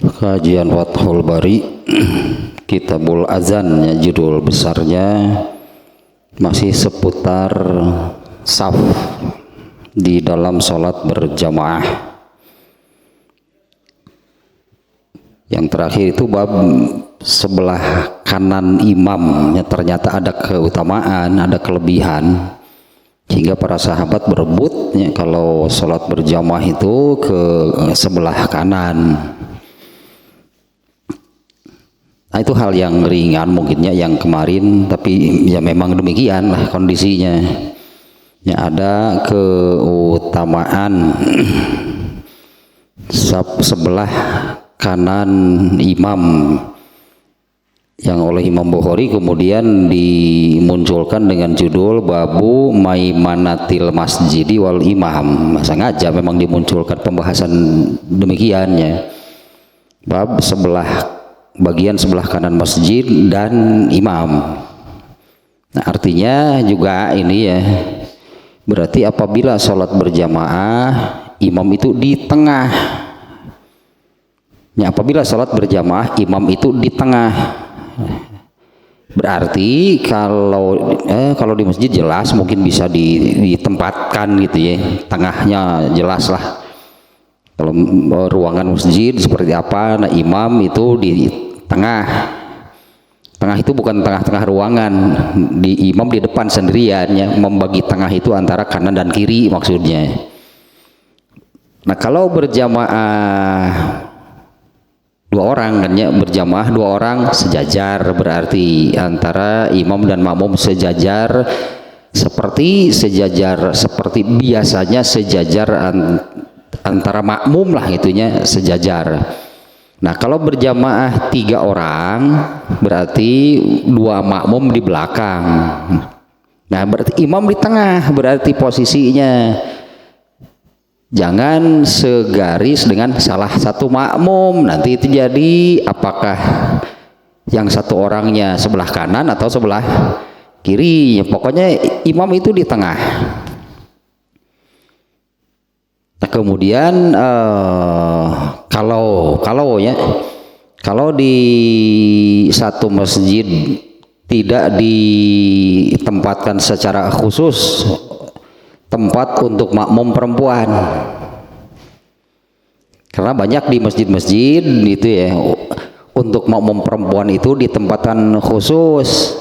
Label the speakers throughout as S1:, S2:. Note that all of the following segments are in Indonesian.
S1: Kajian Fathul Bari Kitabul Azan ya, judul besarnya masih seputar saf di dalam sholat berjamaah. Yang terakhir itu bab sebelah kanan imamnya ternyata ada keutamaan, ada kelebihan, sehingga para sahabat berebut ya, kalau sholat berjamaah itu ke sebelah kanan. Nah, itu hal yang ringan mungkinnya yang kemarin, tapi ya memang demikian lah kondisinya. Ya, ada keutamaan sebelah kanan imam yang oleh Imam Bukhari kemudian dimunculkan dengan judul Babu Maimanatil Masjidi wal Imam. Sengaja memang dimunculkan pembahasan demikiannya. Bab bagian sebelah kanan masjid dan imam. Nah, artinya juga ini ya, berarti apabila sholat berjamaah imam itu di tengah ya, apabila sholat berjamaah imam itu di tengah, berarti kalau di masjid jelas mungkin bisa ditempatkan gitu ya, tengahnya jelas lah. Kalau ruangan masjid seperti apa, nah imam itu di tengah. Tengah itu bukan tengah-tengah ruangan, imam di depan sendirian ya, membagi tengah itu antara kanan dan kiri maksudnya. Nah, kalau berjamaah dua orang kan ya, berjamaah dua orang sejajar, berarti antara imam dan makmum sejajar seperti biasanya sejajar antara makmum lah itunya sejajar. Nah, kalau berjamaah 3 orang berarti 2 makmum di belakang. Nah, berarti imam di tengah, berarti posisinya jangan segaris dengan salah satu makmum. Nanti itu jadi apakah yang satu orangnya sebelah kanan atau sebelah kiri. Pokoknya imam itu di tengah. Nah, kemudian kalau di satu masjid tidak ditempatkan secara khusus tempat untuk makmum perempuan, karena banyak di masjid-masjid itu ya, untuk makmum perempuan itu ditempatkan khusus,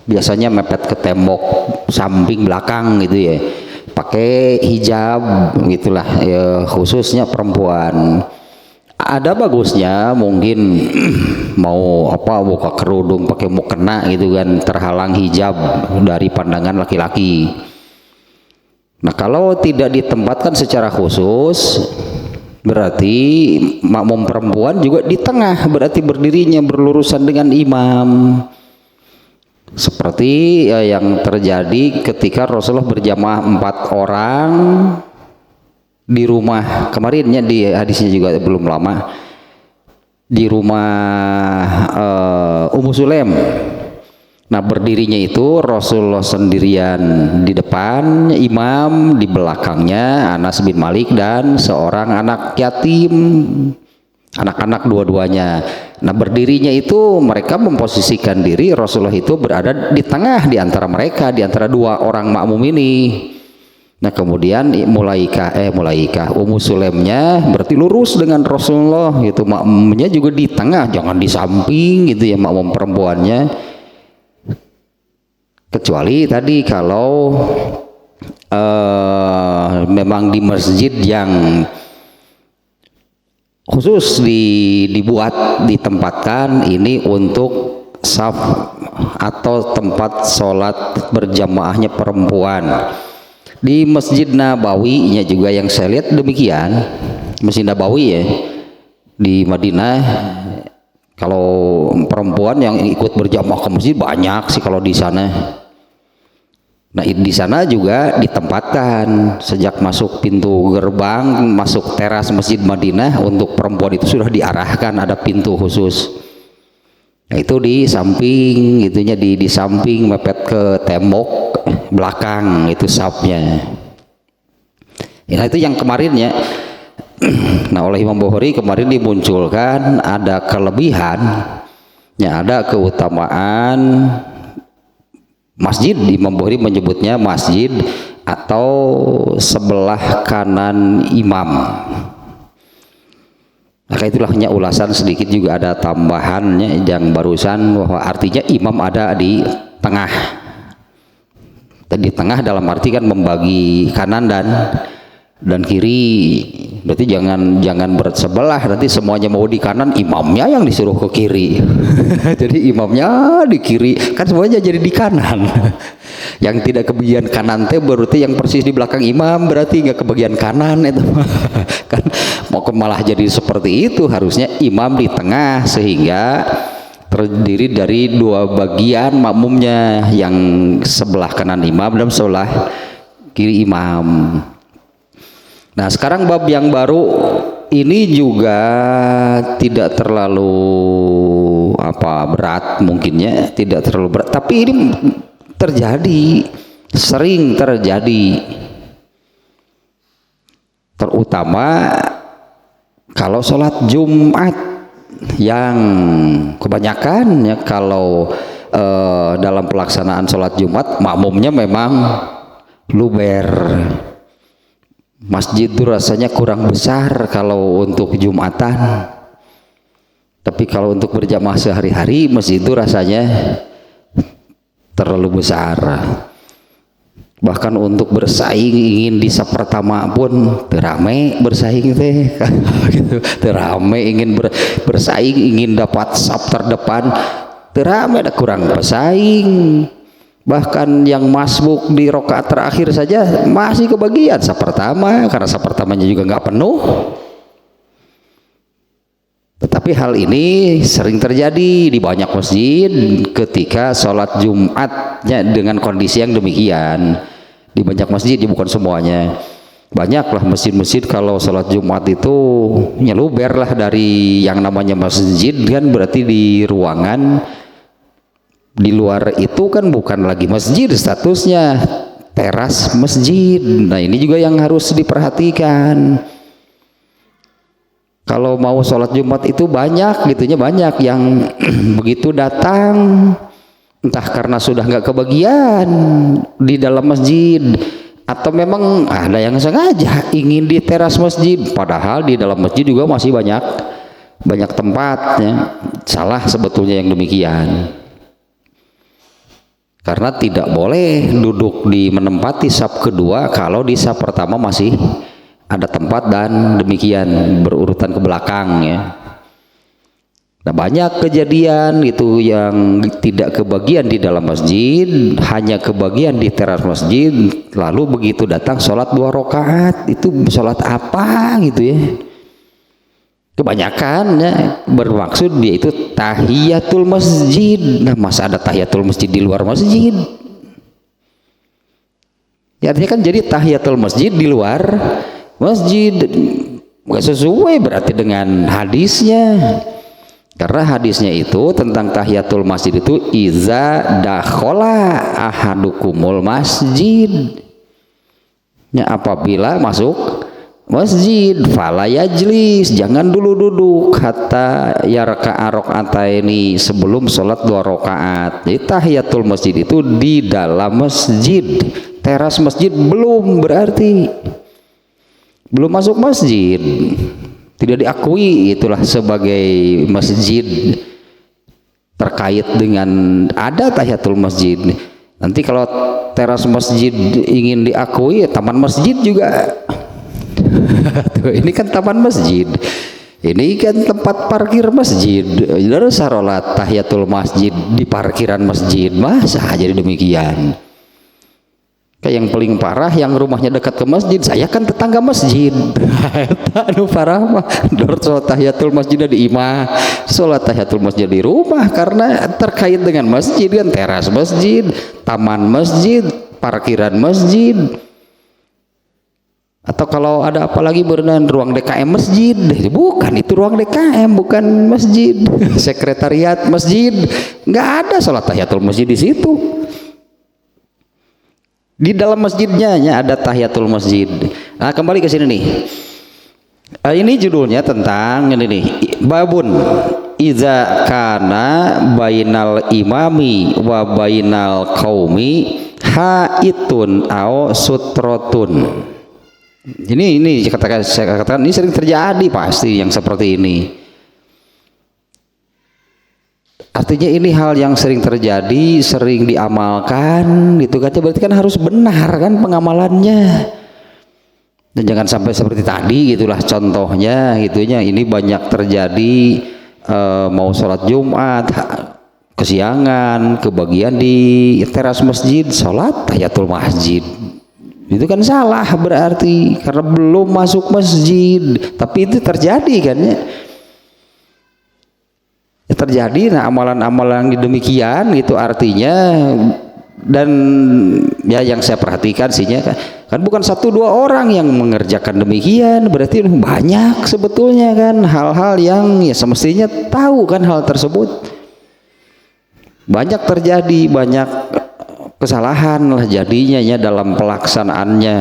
S1: biasanya mepet ke tembok samping belakang gitu ya, pakai hijab gitulah ya, khususnya perempuan. Ada bagusnya mungkin mau buka kerudung pakai mukena gitu kan, terhalang hijab dari pandangan laki-laki. Nah, kalau tidak ditempatkan secara khusus berarti makmum perempuan juga di tengah, berarti berdirinya berlurusan dengan imam. Seperti yang terjadi ketika Rasulullah berjamaah 4 orang di rumah kemarinnya, di hadisnya juga belum lama, di rumah Ummu Sulaim. Nah, berdirinya itu Rasulullah sendirian di depan, imam di belakangnya Anas bin Malik dan seorang anak yatim, anak-anak dua-duanya. Nah, berdirinya itu mereka memposisikan diri, Rasulullah itu berada di tengah di antara mereka, di antara 2 orang makmum ini. Nah, kemudian Mulaikah Ummu Sulaimnya berarti lurus dengan Rasulullah gitu, makmumnya juga di tengah, jangan di samping gitu ya makmum perempuannya. Kecuali tadi kalau memang di masjid yang khusus ditempatkan ini untuk saf atau tempat sholat berjamaahnya perempuan. Di Masjid Nabawi nya juga yang saya lihat demikian, Masjid Nabawi ya di Madinah, kalau perempuan yang ikut berjamaah ke masjid banyak sih kalau di sana. Nah, di sana juga ditempatkan sejak masuk pintu gerbang masuk teras Masjid Madinah, untuk perempuan itu sudah diarahkan ada pintu khusus. Nah, itu di samping itunya, di samping mepet ke tembok belakang itu safnya. Nah, itu yang kemarin ya Nah, oleh Imam Bukhari kemarin dimunculkan ada kelebihan, ya ada keutamaan masjid. Imam Bukhari menyebutnya masjid atau sebelah kanan imam. Maka itulah hanya ulasan sedikit, juga ada tambahannya yang barusan, bahwa artinya imam ada di tengah. Dan di tengah dalam arti kan membagi kanan dan kiri. Berarti jangan bersebelah, nanti semuanya mau di kanan, imamnya yang disuruh ke kiri. Jadi imamnya di kiri, kan semuanya jadi di kanan. Yang tidak kebagian kanan teh berarti yang persis di belakang imam, berarti nggak kebagian kanan itu. Kan mau malah jadi seperti itu, harusnya imam di tengah sehingga terdiri dari dua bagian makmumnya, yang sebelah kanan imam dan sebelah kiri imam. Nah, sekarang bab yang baru ini juga tidak terlalu berat, mungkinnya tidak terlalu berat, tapi ini terjadi, sering terjadi, terutama kalau sholat Jumat, yang kebanyakan ya kalau dalam pelaksanaan sholat Jumat makmumnya memang luber. Masjid itu rasanya kurang besar kalau untuk Jumatan, tapi kalau untuk berjamaah sehari-hari masjid itu rasanya terlalu besar. Bahkan untuk bersaing ingin di saf pertama pun terame bersaing teh gitu. Terame ingin bersaing ingin dapat saf terdepan, terame ada kurang bersaing. Bahkan yang masbuk di rakaat terakhir saja masih kebagian saf pertama, karena saf pertamanya juga nggak penuh. Tetapi hal ini sering terjadi di banyak masjid ketika sholat Jumatnya dengan kondisi yang demikian. Di banyak masjid, bukan semuanya. Banyaklah masjid-masjid kalau sholat Jumat itu nyeluber lah dari yang namanya masjid, kan berarti di ruangan. Di luar itu kan bukan lagi masjid statusnya, teras masjid. Nah, ini juga yang harus diperhatikan. Kalau mau sholat Jumat itu banyak yang begitu datang, entah karena sudah nggak kebagian di dalam masjid, atau memang ada yang sengaja ingin di teras masjid, padahal di dalam masjid juga masih banyak tempatnya. Salah sebetulnya yang demikian. Karena tidak boleh duduk menempati saf kedua kalau di saf pertama masih ada tempat dan demikian berurutan ke belakang ya. Nah, banyak kejadian itu yang tidak kebagian di dalam masjid, hanya kebagian di teras masjid, lalu begitu datang sholat 2 rakaat, itu sholat apa gitu ya. Kebanyakan ya, bermaksud dia itu tahiyatul masjid. Nah, masa ada tahiyatul masjid di luar masjid? Ya, artinya kan jadi tahiyatul masjid di luar masjid, nggak sesuai berarti dengan hadisnya. Karena hadisnya itu tentang tahiyatul masjid itu iza dakhola ahadukumul masjid, ya, apabila masuk masjid fala yajlis, jangan dulu duduk hatta yarka'a rakaataini, sebelum sholat 2 rakaat. Jadi tahiyatul masjid itu di dalam masjid, teras masjid belum, berarti belum masuk masjid, tidak diakui itulah sebagai masjid terkait dengan ada tahiyatul masjid. Nanti kalau teras masjid ingin diakui, taman masjid juga. Tuh, ini kan taman masjid, ini kan tempat parkir masjid, terus sarolat tahiyatul masjid di parkiran masjid, masa jadi demikian. Kayak yang paling parah yang rumahnya dekat ke masjid, saya kan tetangga masjid. Aduh parah mah, sholat tahiyatul masjid di imah, sholat tahiyatul masjid di rumah, karena terkait dengan masjid kan, teras masjid, taman masjid, parkiran masjid. Atau kalau ada apalagi berenang ruang DKM masjid, bukan itu ruang DKM, bukan masjid. Sekretariat masjid, nggak ada sholat tahiyatul masjid di situ. Di dalam masjidnya ada tahiyatul masjid. Nah, kembali ke sini nih. Ini judulnya tentang ini nih, babun iza kana bainal imami wa bainal qaumi haitun au sutrotun. Ini saya katakan ini sering terjadi pasti yang seperti ini. Artinya ini hal yang sering terjadi, sering diamalkan, itu kan berarti kan harus benar kan pengamalannya. Dan jangan sampai seperti tadi gitulah contohnya gitunya. Ini banyak terjadi mau sholat Jumat kesiangan, kebagian di teras masjid sholat tahiyatul masjid. Itu kan salah berarti karena belum masuk masjid. Tapi itu terjadi kan ya. Terjadi. Nah amalan-amalan demikian gitu artinya. Dan ya yang saya perhatikan sihnya kan bukan 1-2 orang yang mengerjakan demikian, berarti banyak sebetulnya kan hal-hal yang ya semestinya tahu kan hal tersebut. Banyak terjadi, banyak kesalahan lah jadinya ya dalam pelaksanaannya.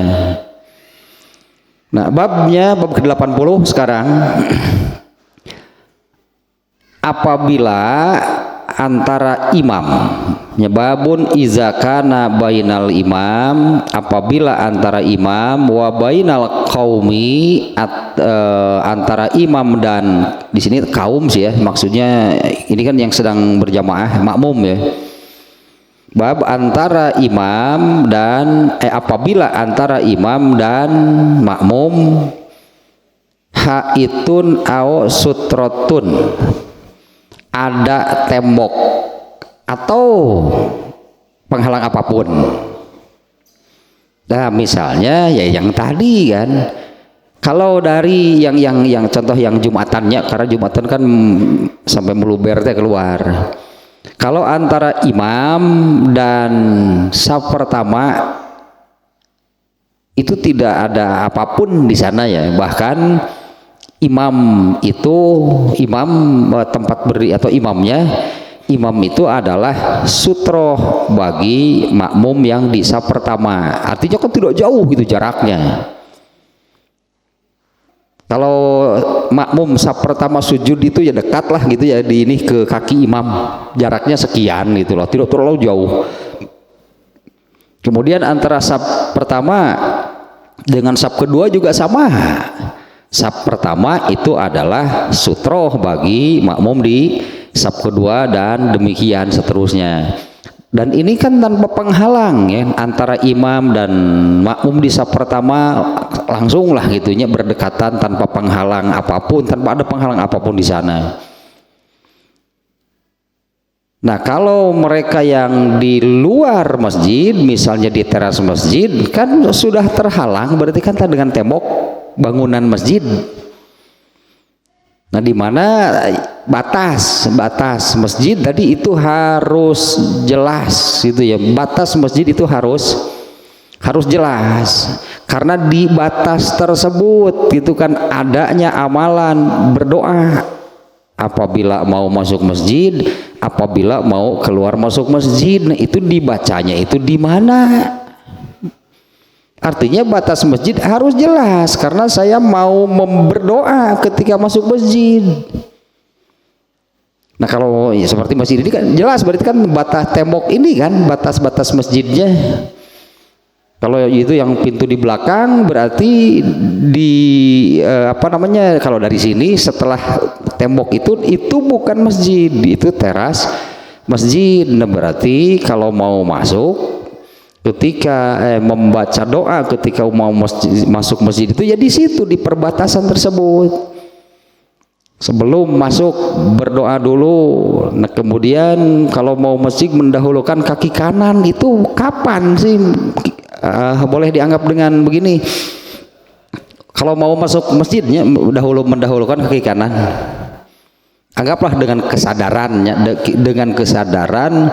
S1: Nah bab ke-80 sekarang. Apabila antara imam, babun izakana bainal imam, apabila antara imam wa bainal qaumi, antara imam dan di sini kaum sih ya maksudnya, ini kan yang sedang berjamaah makmum ya. Bab antara imam dan apabila antara imam dan makmum haitun au sutrotun, ada tembok atau penghalang apapun. Nah misalnya ya yang tadi kan, kalau dari yang contoh yang Jumatannya, karena Jumatan kan sampai meluber teh keluar. Kalau antara imam dan saf pertama itu tidak ada apapun di sana ya, bahkan imam tempat berdiri atau imam itu adalah sutroh bagi makmum yang di saf pertama. Artinya kan tidak jauh gitu jaraknya. Kalau makmum saf pertama sujud itu ya dekat lah gitu ya, di ini ke kaki imam jaraknya sekian gitu loh, tidak terlalu jauh. Kemudian antara saf pertama dengan saf kedua juga sama. Saf pertama itu adalah sutroh bagi makmum di saf kedua dan demikian seterusnya. Dan ini kan tanpa penghalang ya, antara imam dan makmum di saf pertama langsung lah gitunya berdekatan tanpa penghalang apapun, tanpa ada penghalang apapun di sana. Nah kalau mereka yang di luar masjid, misalnya di teras masjid, kan sudah terhalang, berarti kan dengan tembok bangunan masjid. Nah di mana batas masjid tadi itu harus jelas gitu ya, batas masjid itu harus jelas, karena di batas tersebut itu kan adanya amalan berdoa apabila mau masuk masjid, apabila mau keluar masuk masjid. Nah itu dibacanya itu di mana? Artinya batas masjid harus jelas, karena saya mau berdoa ketika masuk masjid. Nah kalau ya, seperti masjid ini kan jelas, berarti kan batas tembok ini kan batas-batas masjidnya. Kalau itu yang pintu di belakang berarti di kalau dari sini setelah tembok itu bukan masjid, itu teras masjid. Nah berarti kalau mau masuk ketika membaca doa ketika mau masuk masjid itu ya di situ di perbatasan tersebut. Sebelum masuk berdoa dulu. Nah kemudian kalau mau masjid mendahulukan kaki kanan, itu kapan sih boleh dianggap dengan begini? Kalau mau masuk masjidnya mendahulukan kaki kanan, anggaplah dengan kesadaran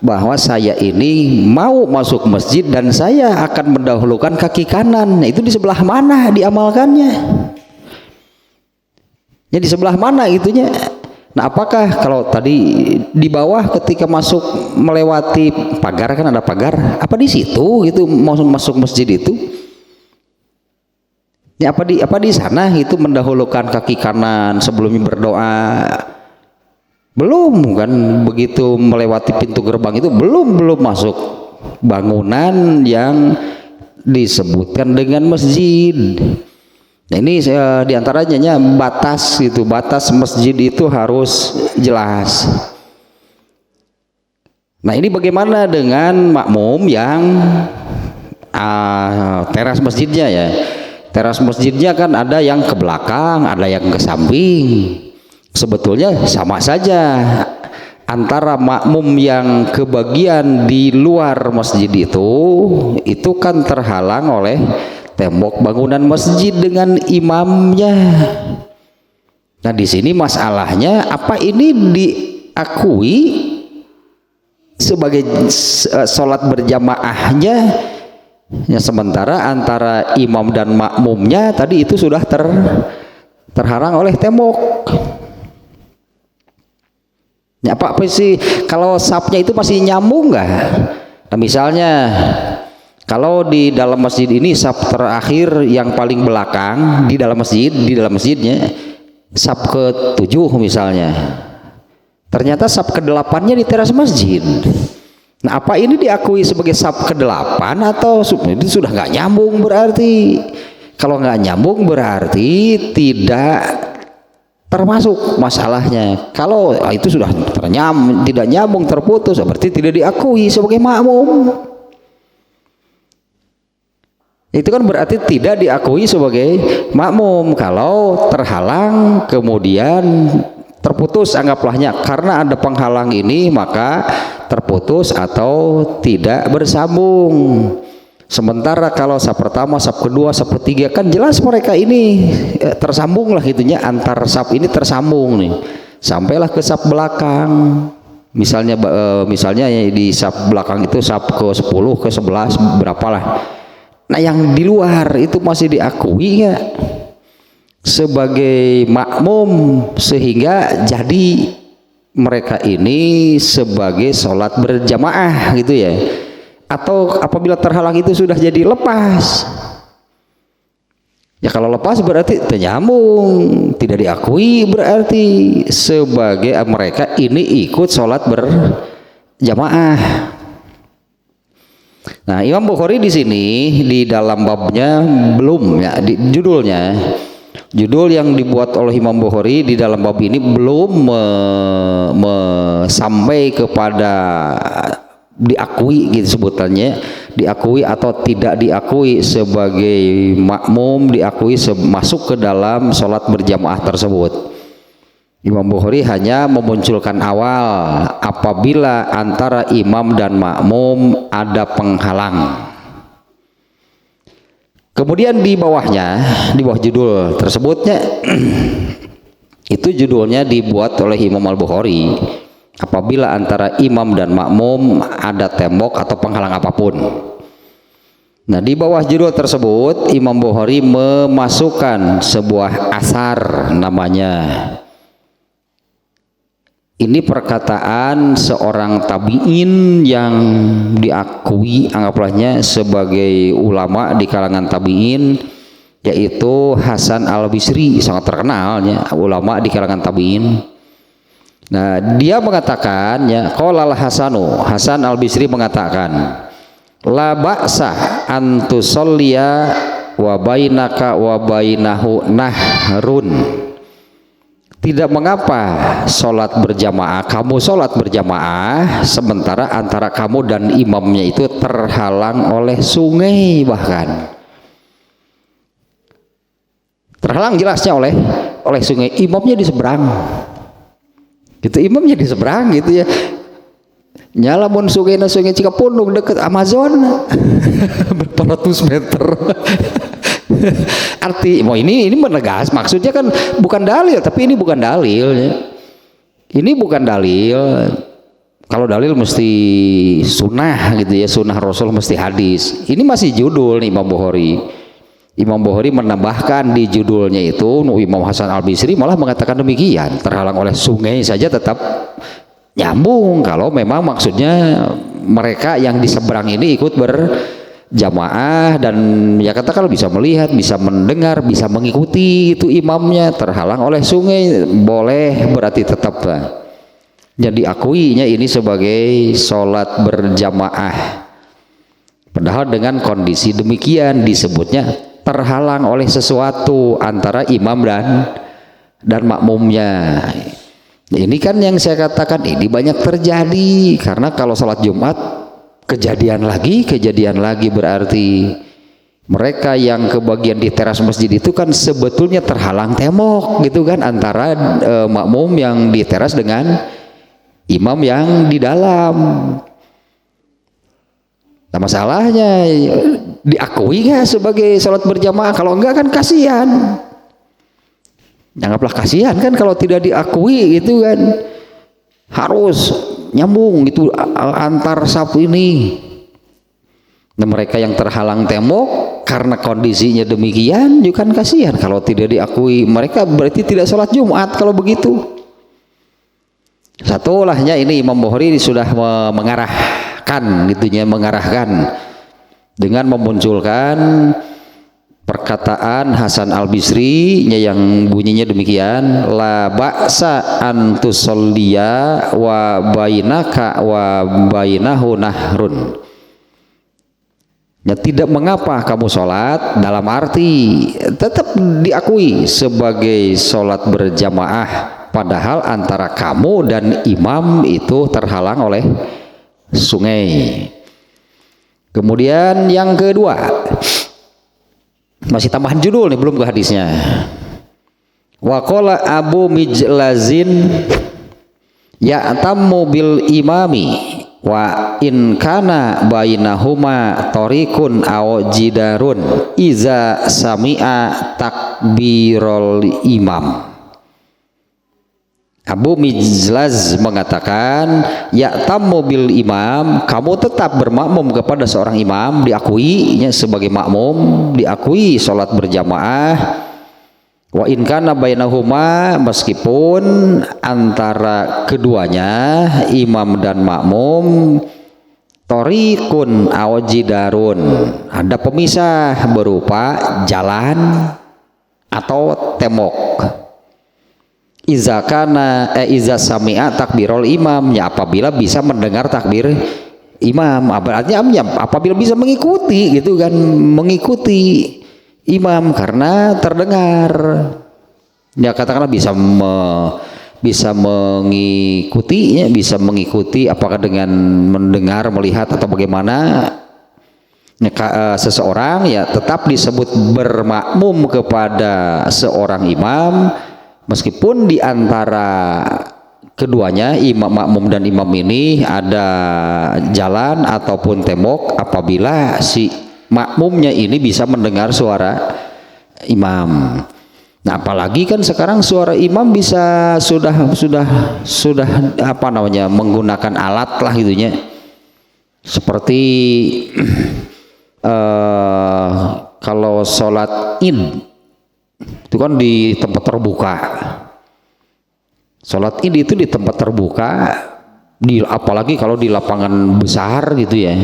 S1: bahwa saya ini mau masuk masjid dan saya akan mendahulukan kaki kanan. Nah, itu di sebelah mana diamalkannya? Ya di sebelah mana itunya? Nah apakah kalau tadi di bawah ketika masuk melewati pagar, kan ada pagar, apa di situ gitu mau masuk masjid itu? Ya apa di sana itu mendahulukan kaki kanan sebelum berdoa? Belum kan, begitu melewati pintu gerbang itu belum masuk bangunan yang disebutkan dengan masjid. Nah, ini diantaranya batas itu, batas masjid itu harus jelas. Nah, ini bagaimana dengan makmum yang teras masjidnya ya? Teras masjidnya kan ada yang ke belakang, ada yang ke samping. Sebetulnya sama saja antara makmum yang kebagian di luar masjid itu kan terhalang oleh tembok bangunan masjid dengan imamnya. Nah, di sini masalahnya apa ini diakui sebagai sholat berjamaahnya? Ya, sementara antara imam dan makmumnya tadi itu sudah terhalang oleh tembok. Ya, apa sih kalau sapnya itu masih nyambung nggak? Nah, misalnya kalau di dalam masjid ini sap terakhir yang paling belakang di dalam masjidnya sap ke-7 misalnya, ternyata sap ke-8-nya di teras masjid. Nah, apa ini diakui sebagai saf ke-8 atau itu sudah nggak nyambung berarti? Kalau nggak nyambung berarti tidak termasuk masalahnya. Kalau itu sudah tidak nyambung, terputus, berarti tidak diakui sebagai makmum. Itu kan berarti tidak diakui sebagai makmum kalau terhalang kemudian terputus, anggaplah karena ada penghalang ini maka terputus atau tidak bersambung. Sementara kalau saf pertama, saf kedua, saf ketiga kan jelas mereka ini tersambung lah gitunya, antar saf ini tersambung nih sampailah ke saf belakang. Misalnya di saf belakang itu saf ke-10, ke-11 berapalah. Nah, yang di luar itu masih diakui nggak sebagai makmum sehingga jadi mereka ini sebagai sholat berjamaah gitu ya? Atau apabila terhalang itu sudah jadi lepas? Ya, kalau lepas berarti ternyambung, tidak diakui berarti sebagai mereka ini ikut sholat berjamaah. Nah, Imam Bukhari di sini di dalam babnya belum ya, di judul yang dibuat oleh Imam Bukhari di dalam bab ini belum sampai kepada diakui gitu sebutannya, diakui atau tidak diakui sebagai makmum, diakui masuk ke dalam sholat berjamaah tersebut. Imam Bukhari hanya memunculkan awal apabila antara imam dan makmum ada penghalang. Kemudian di bawahnya, di bawah judul tersebutnya itu judulnya dibuat oleh Imam Al-Bukhari apabila antara imam dan makmum ada tembok atau penghalang apapun. Nah, di bawah judul tersebut Imam Bukhari memasukkan sebuah asar namanya. Ini perkataan seorang tabi'in yang diakui anggaplahnya sebagai ulama di kalangan tabi'in, yaitu Hasan Al-Bisri, sangat terkenal ya, ulama di kalangan tabi'in. Nah, dia mengatakan ya, qala al-Hasanu, Hasan Al-Bisri mengatakan, la ba'sa an tusalliya wa bainaka wa bainahu nahrun. Tidak mengapa sholat berjamaah, kamu sholat berjamaah sementara antara kamu dan imamnya itu terhalang oleh sungai, bahkan terhalang jelasnya oleh sungai, imamnya di seberang gitu, imamnya di seberang gitu ya. Nyalamun sungai Cikapundung deket Amazon berapa ratus meter. Arti mau ini menegas, maksudnya kan bukan dalil, tapi ini bukan dalil ya. Ini bukan dalil. Kalau dalil mesti sunnah gitu ya, sunnah Rasul mesti hadis. Ini masih judul nih Imam Bukhari. Imam Bukhari menambahkan di judulnya itu, Imam Hasan Al-Bisri malah mengatakan demikian, terhalang oleh sungai saja tetap nyambung kalau memang maksudnya mereka yang di seberang ini ikut jamaah, dan ya katakanlah bisa melihat, bisa mendengar, bisa mengikuti itu imamnya, terhalang oleh sungai, boleh, berarti tetap jadi akuinya ini sebagai sholat berjamaah. Padahal dengan kondisi demikian disebutnya terhalang oleh sesuatu antara imam dan makmumnya. Ini kan yang saya katakan ini banyak terjadi, karena kalau sholat Jumat kejadian lagi berarti mereka yang kebagian di teras masjid itu kan sebetulnya terhalang tembok gitu kan, antara makmum yang di teras dengan imam yang di dalam. Nah, masalahnya diakui nggak sebagai sholat berjamaah? Kalau enggak kan kasihan. Anggaplah kasihan kan kalau tidak diakui itu kan, harus nyambung gitu antar saf ini. Nah, mereka yang terhalang tembok karena kondisinya demikian juga kan kasihan kalau tidak diakui. Mereka berarti tidak sholat Jumat kalau begitu. Satu lahnya ini Imam Bukhari sudah mengarahkan dengan memunculkan perkataan Hasan Al-Bisri yang bunyinya demikian, la ba'sa an tusolliya wa bainaka wa bainahu nahrun. Ya, tidak mengapa kamu sholat, dalam arti tetap diakui sebagai sholat berjamaah, padahal antara kamu dan imam itu terhalang oleh sungai. Kemudian yang kedua, masih tambahan judul nih, belum ke hadisnya. Wa qala Abu Mijlazin ya'tammu bil imami wa in kana bainahuma tariqun aw jidarun iza sami'a takbirul imam. Abu Mijlaz mengatakan, ya tammu bil imam, kamu tetap bermakmum kepada seorang imam, diakuinya sebagai makmum, diakui sholat berjamaah. Wa in kana bainahuma, meskipun antara keduanya imam dan makmum tariqun aw jidarun, ada pemisah berupa jalan atau tembok. Iza sami'a takbirul imam, ya apabila bisa mendengar takbir imam, artinya apabila bisa mengikuti gitu kan, mengikuti imam karena terdengar, ya katakanlah bisa mengikutinya, bisa mengikuti apakah dengan mendengar, melihat atau bagaimana. Seseorang ya tetap disebut bermakmum kepada seorang imam meskipun di antara keduanya, imam makmum dan imam ini, ada jalan ataupun tembok, apabila si makmumnya ini bisa mendengar suara imam. Nah, apalagi kan sekarang suara imam bisa sudah apa namanya, menggunakan alat lah gitunya, seperti kalau sholat Id itu kan di tempat terbuka. Sholat Id itu di tempat terbuka, apalagi kalau di lapangan besar gitu ya.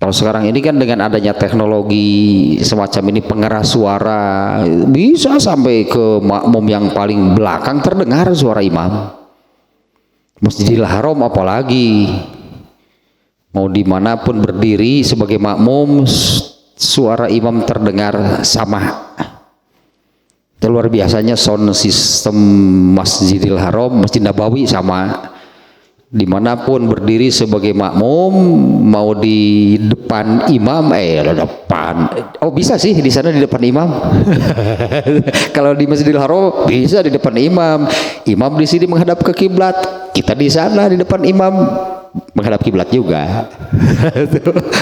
S1: Kalau sekarang ini kan dengan adanya teknologi semacam ini, pengeras suara, bisa sampai ke makmum yang paling belakang terdengar suara imam. Masjidil Haram apalagi, mau dimanapun berdiri sebagai makmum, suara imam terdengar sama. Luar biasanya sound system Masjidil Haram, Masjid Nabawi sama. Dimanapun berdiri sebagai makmum, mau di depan imam, bisa sih di sana di depan imam. Kalau di Masjidil Haram bisa di depan imam. Imam di sini menghadap ke kiblat, kita di sana di depan imam menghadap kiblat juga.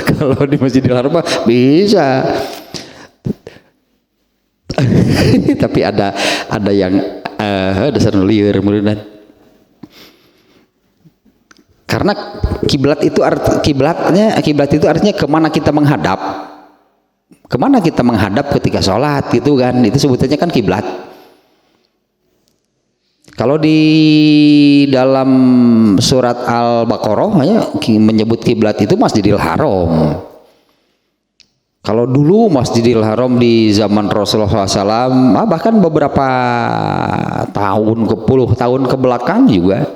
S1: Kalau di Masjidil Haram bisa. Tapi ada yang dasar liur mulinan. Karena kiblat itu artinya kemana kita menghadap, ketika sholat gitu kan, itu sebutannya kan kiblat. Kalau di dalam surat Al-Baqarah menyebut kiblat itu Masjidil Haram. Kalau dulu Masjidil Haram di zaman Rasulullah SAW, bahkan beberapa tahun ke puluh tahun ke belakang juga,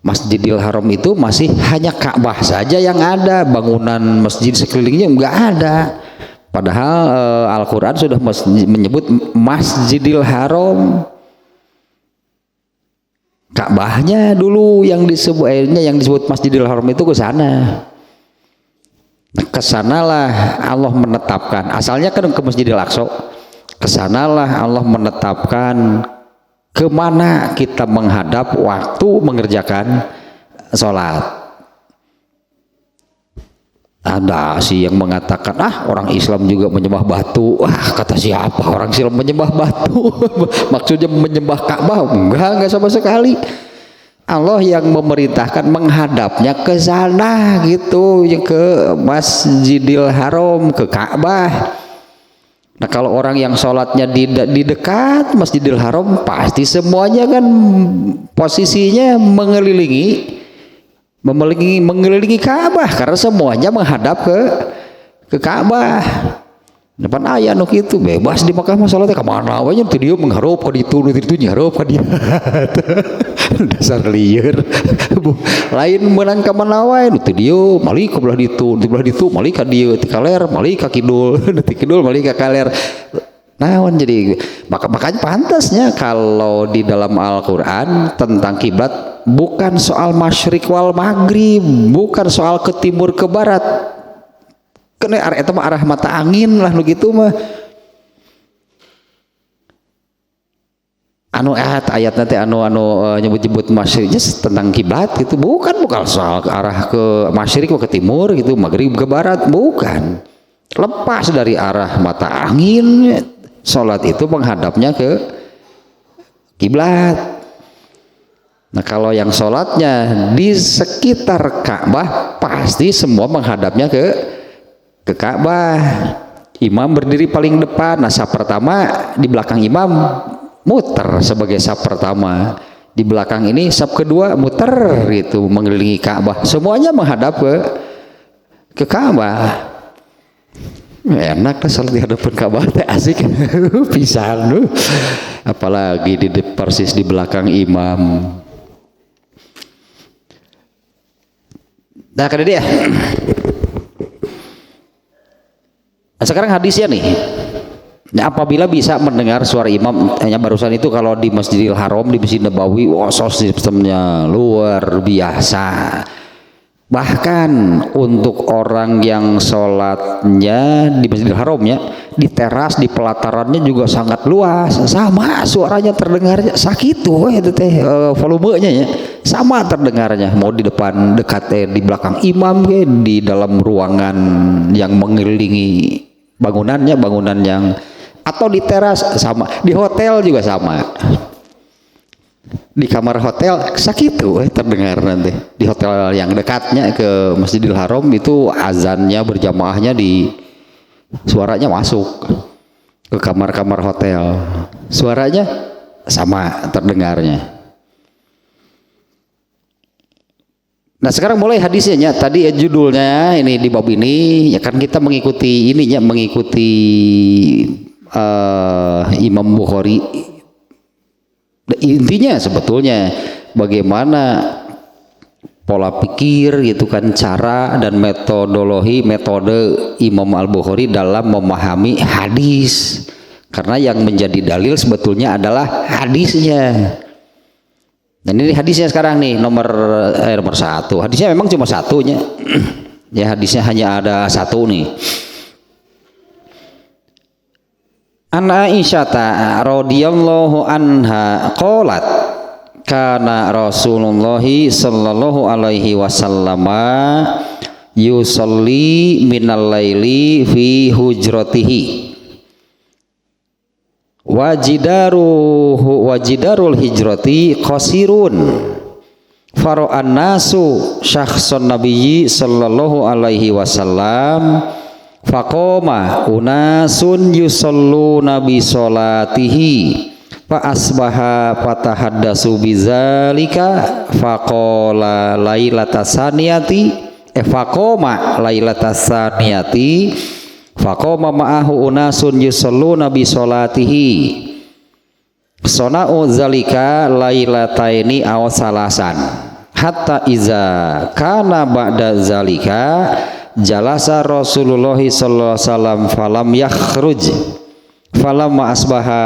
S1: Masjidil Haram itu masih hanya Ka'bah saja yang ada, bangunan masjid sekelilingnya enggak ada. Padahal Al-Quran sudah menyebut Masjidil Haram. Ka'bahnya dulu yang disebut Masjidil Haram itu ke sana. Kesanalah Allah menetapkan, asalnya kan ke Masjidil Aqsa, kesanalah Allah menetapkan kemana kita menghadap waktu mengerjakan sholat. Ada sih yang mengatakan, orang Islam juga menyembah batu. Kata siapa orang Islam menyembah batu? Maksudnya menyembah Ka'bah? Enggak sama sekali. Allah yang memerintahkan menghadapnya ke sana gitu, ke Masjidil Haram, ke Ka'bah. Nah kalau orang yang sholatnya di dekat Masjidil Haram, pasti semuanya kan posisinya mengelilingi Ka'bah, karena semuanya menghadap ke Ka'bah. Depan ayah nuk itu bebas di Makkah masalahnya kemana aja tuh dia mengharap ke itu nyaharap ke dia. Dasar liar. Lain menang ke mana wae nu dia malik ke belah ditu malik ka dieu ti kaler malik ka kidul ti kidul malik ka kaler. Naon jadi makanya pantasnya kalau di dalam Al-Qur'an tentang kiblat bukan soal masyrik wal maghrib, bukan soal ke timur ke barat. Kena eta mah arah mata angin lah nu gitu mah. Ayat nanti nyebut-nyebut masyriknya tentang kiblat gitu, bukan soal ke arah ke masyrik ke timur gitu, maghrib ke barat, bukan. Lepas dari arah mata angin, sholat itu menghadapnya ke kiblat. Nah kalau yang sholatnya di sekitar Ka'bah, pasti semua menghadapnya ke Ka'bah. Imam berdiri paling depan, nah saf pertama di belakang imam muter sebagai saf pertama, di belakang ini saf kedua muter gitu mengelilingi Ka'bah, semuanya menghadap ke Ka'bah. Enak lah salat di hadapan Ka'bah teh asik pisan apalagi persis di belakang imam. Nah kada dia. Nah, sekarang hadisnya nih. Nah, apabila bisa mendengar suara imam, hanya barusan itu kalau di Masjidil Haram, di Masjid Nabawi, sistemnya luar biasa. Bahkan untuk orang yang sholatnya di Masjidil Haram ya, di teras, di pelatarannya juga sangat luas, sama suaranya terdengarnya sakitu itu teh volumenya ya, sama terdengarnya. Mau di depan dekat di belakang imam ya, di dalam ruangan yang mengelilingi bangunan yang atau di teras sama, di hotel juga sama, di kamar hotel sakitu terdengar nanti. Di hotel yang dekatnya ke Masjidil Haram itu azannya berjamaahnya suaranya masuk ke kamar-kamar hotel, suaranya sama terdengarnya. Nah sekarang mulai hadisnya tadi judulnya ini di bab ini ya kan kita mengikuti ininya Imam Bukhari. Intinya sebetulnya bagaimana pola pikir gitu kan, cara dan metode Imam Al-Bukhari dalam memahami hadis, karena yang menjadi dalil sebetulnya adalah hadisnya. Dan ini hadisnya sekarang nih nomor 1. Hadisnya memang cuma satunya. Ya hadisnya hanya ada satu nih. An Aisyah radhiyallahu anha qalat kana Rasulullah sallallahu alaihi wasallam yusalli minal laili fi hujratihi wajidarul hijrati qasirun fara'an nasu syakhsun nabiyyi sallallahu alaihi wasallam faqoma unasun yusalluna bi sholatihi fa asbaha fatahaddasu bizalika faqala lailatasaniyati faqoma lailatasaniyati Faqama ma'ahu unasun yusalluna bi sholatihi. Sona'u zalika lailataini aw salasan. Hatta iza kana ba'da zalika jalasa Rasulullah sallallahu alaihi wasallam falam yakhruj. Falamma asbaha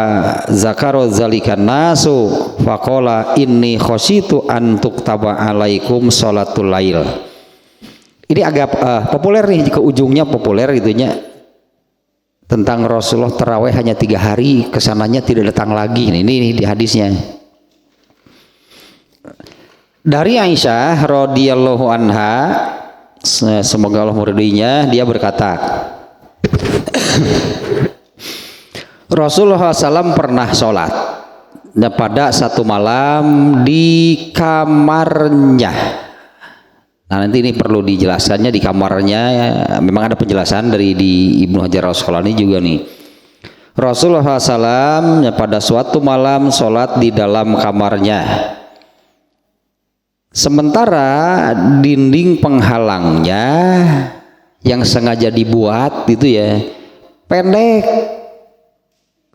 S1: zakara zalika nasu faqala inni khasyitu an tuktaba alaikum sholatul lail. Ini agak populer nih, ke ujungnya populer itunya. Tentang Rasulullah terawih hanya 3 hari, kesananya tidak datang lagi. Ini di hadisnya. Dari Aisyah radhiyallahu anha, semoga Allah meridainya, dia berkata, Rasulullah SAW pernah sholat pada satu malam di kamarnya. Nah nanti ini perlu dijelaskannya di kamarnya, memang ada penjelasan dari di Ibnu Hajar Al-Asqalani juga nih. Rasulullah SAW pada suatu malam sholat di dalam kamarnya, sementara dinding penghalangnya yang sengaja dibuat itu ya pendek,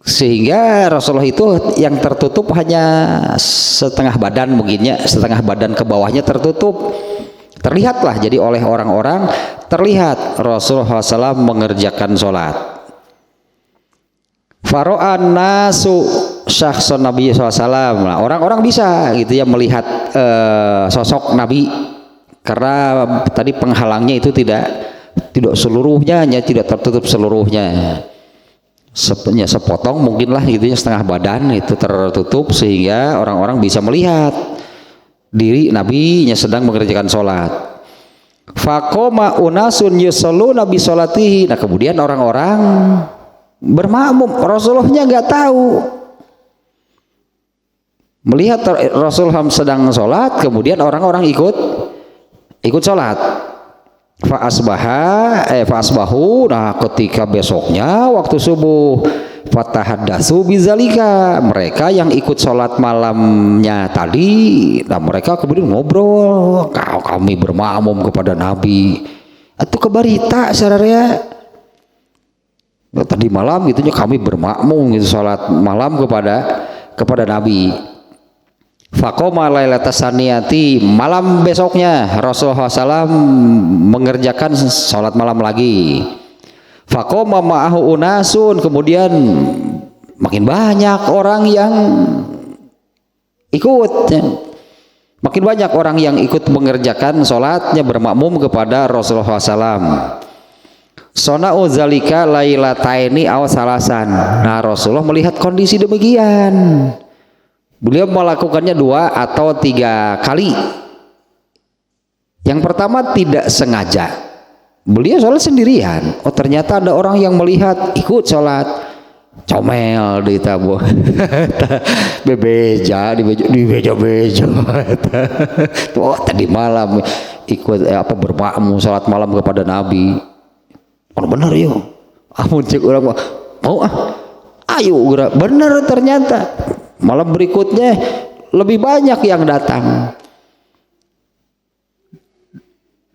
S1: sehingga Rasulullah itu yang tertutup hanya setengah badan, mungkinnya setengah badan ke bawahnya tertutup. Terlihatlah, jadi oleh orang-orang terlihat Rasulullah SAW mengerjakan sholat. Faro'an nasu syakhson Nabi SAW. Nah, orang-orang bisa gitu ya melihat sosok Nabi, karena tadi penghalangnya itu tidak seluruhnya, hanya tidak tertutup seluruhnya. Sepotong mungkinlah gitu ya, setengah badan itu tertutup sehingga orang-orang bisa melihat diri Nabi nya sedang mengerjakan sholat. Faqoma unasun yusalluna bi sholatihi. Nah kemudian orang-orang bermakmum, Rasulullah-nya nggak tahu, melihat Rasulullah sedang sholat, kemudian orang-orang ikut sholat. Fa asbahu. Nah ketika besoknya waktu subuh, fatahaddatsu bizalika, mereka yang ikut sholat malamnya tadi, nah mereka kemudian ngobrol, kami bermakmum kepada Nabi atau kebarita sararea tadi malam gitunya, kami bermakmum gitu sholat malam kepada Nabi. Faqoma lailatas saniyati, malam besoknya Rasulullah SAW mengerjakan sholat malam lagi. Faqoma ma'ahu unasun, kemudian makin banyak orang yang ikut, makin banyak orang yang ikut mengerjakan sholatnya bermakmum kepada Rasulullah SAW. Sona'u zalika lailataini aw salasan. Nah Rasulullah melihat kondisi demikian, beliau melakukannya 2 atau 3 kali. Yang pertama tidak sengaja, beliau sholat sendirian. Oh ternyata ada orang yang melihat, ikut sholat, comel di tabu bebeja di beja tuh tadi malam ikut bermakmum sholat malam kepada Nabi. Oh benar yuk, amun cek orang mau ayo gerak, benar ternyata malam berikutnya lebih banyak yang datang.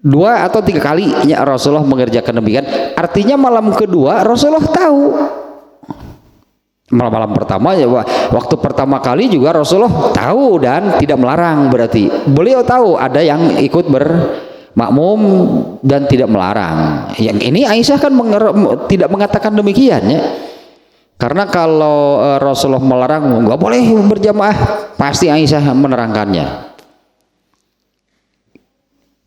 S1: 2 atau 3 kali ya Rasulullah mengerjakan demikian. Artinya malam kedua Rasulullah tahu. Malam pertama ya, waktu pertama kali juga Rasulullah tahu dan tidak melarang, berarti beliau tahu ada yang ikut bermakmum dan tidak melarang. Yang ini Aisyah kan tidak mengatakan demikian ya. Karena kalau Rasulullah melarang nggak boleh berjamaah, pasti Aisyah menerangkannya.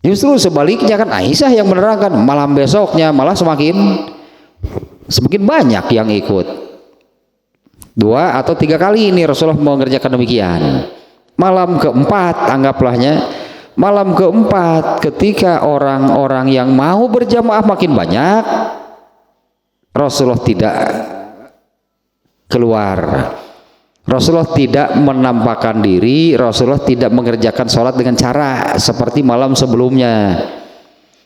S1: Justru sebaliknya kan Aisyah yang menerangkan, malam besoknya malah semakin banyak yang ikut. 2 atau 3 kali ini Rasulullah mengerjakan demikian. Malam keempat, anggaplahnya malam keempat, ketika orang-orang yang mau berjamaah makin banyak, Rasulullah tidak keluar, Rasulullah tidak menampakkan diri, Rasulullah tidak mengerjakan sholat dengan cara seperti malam sebelumnya.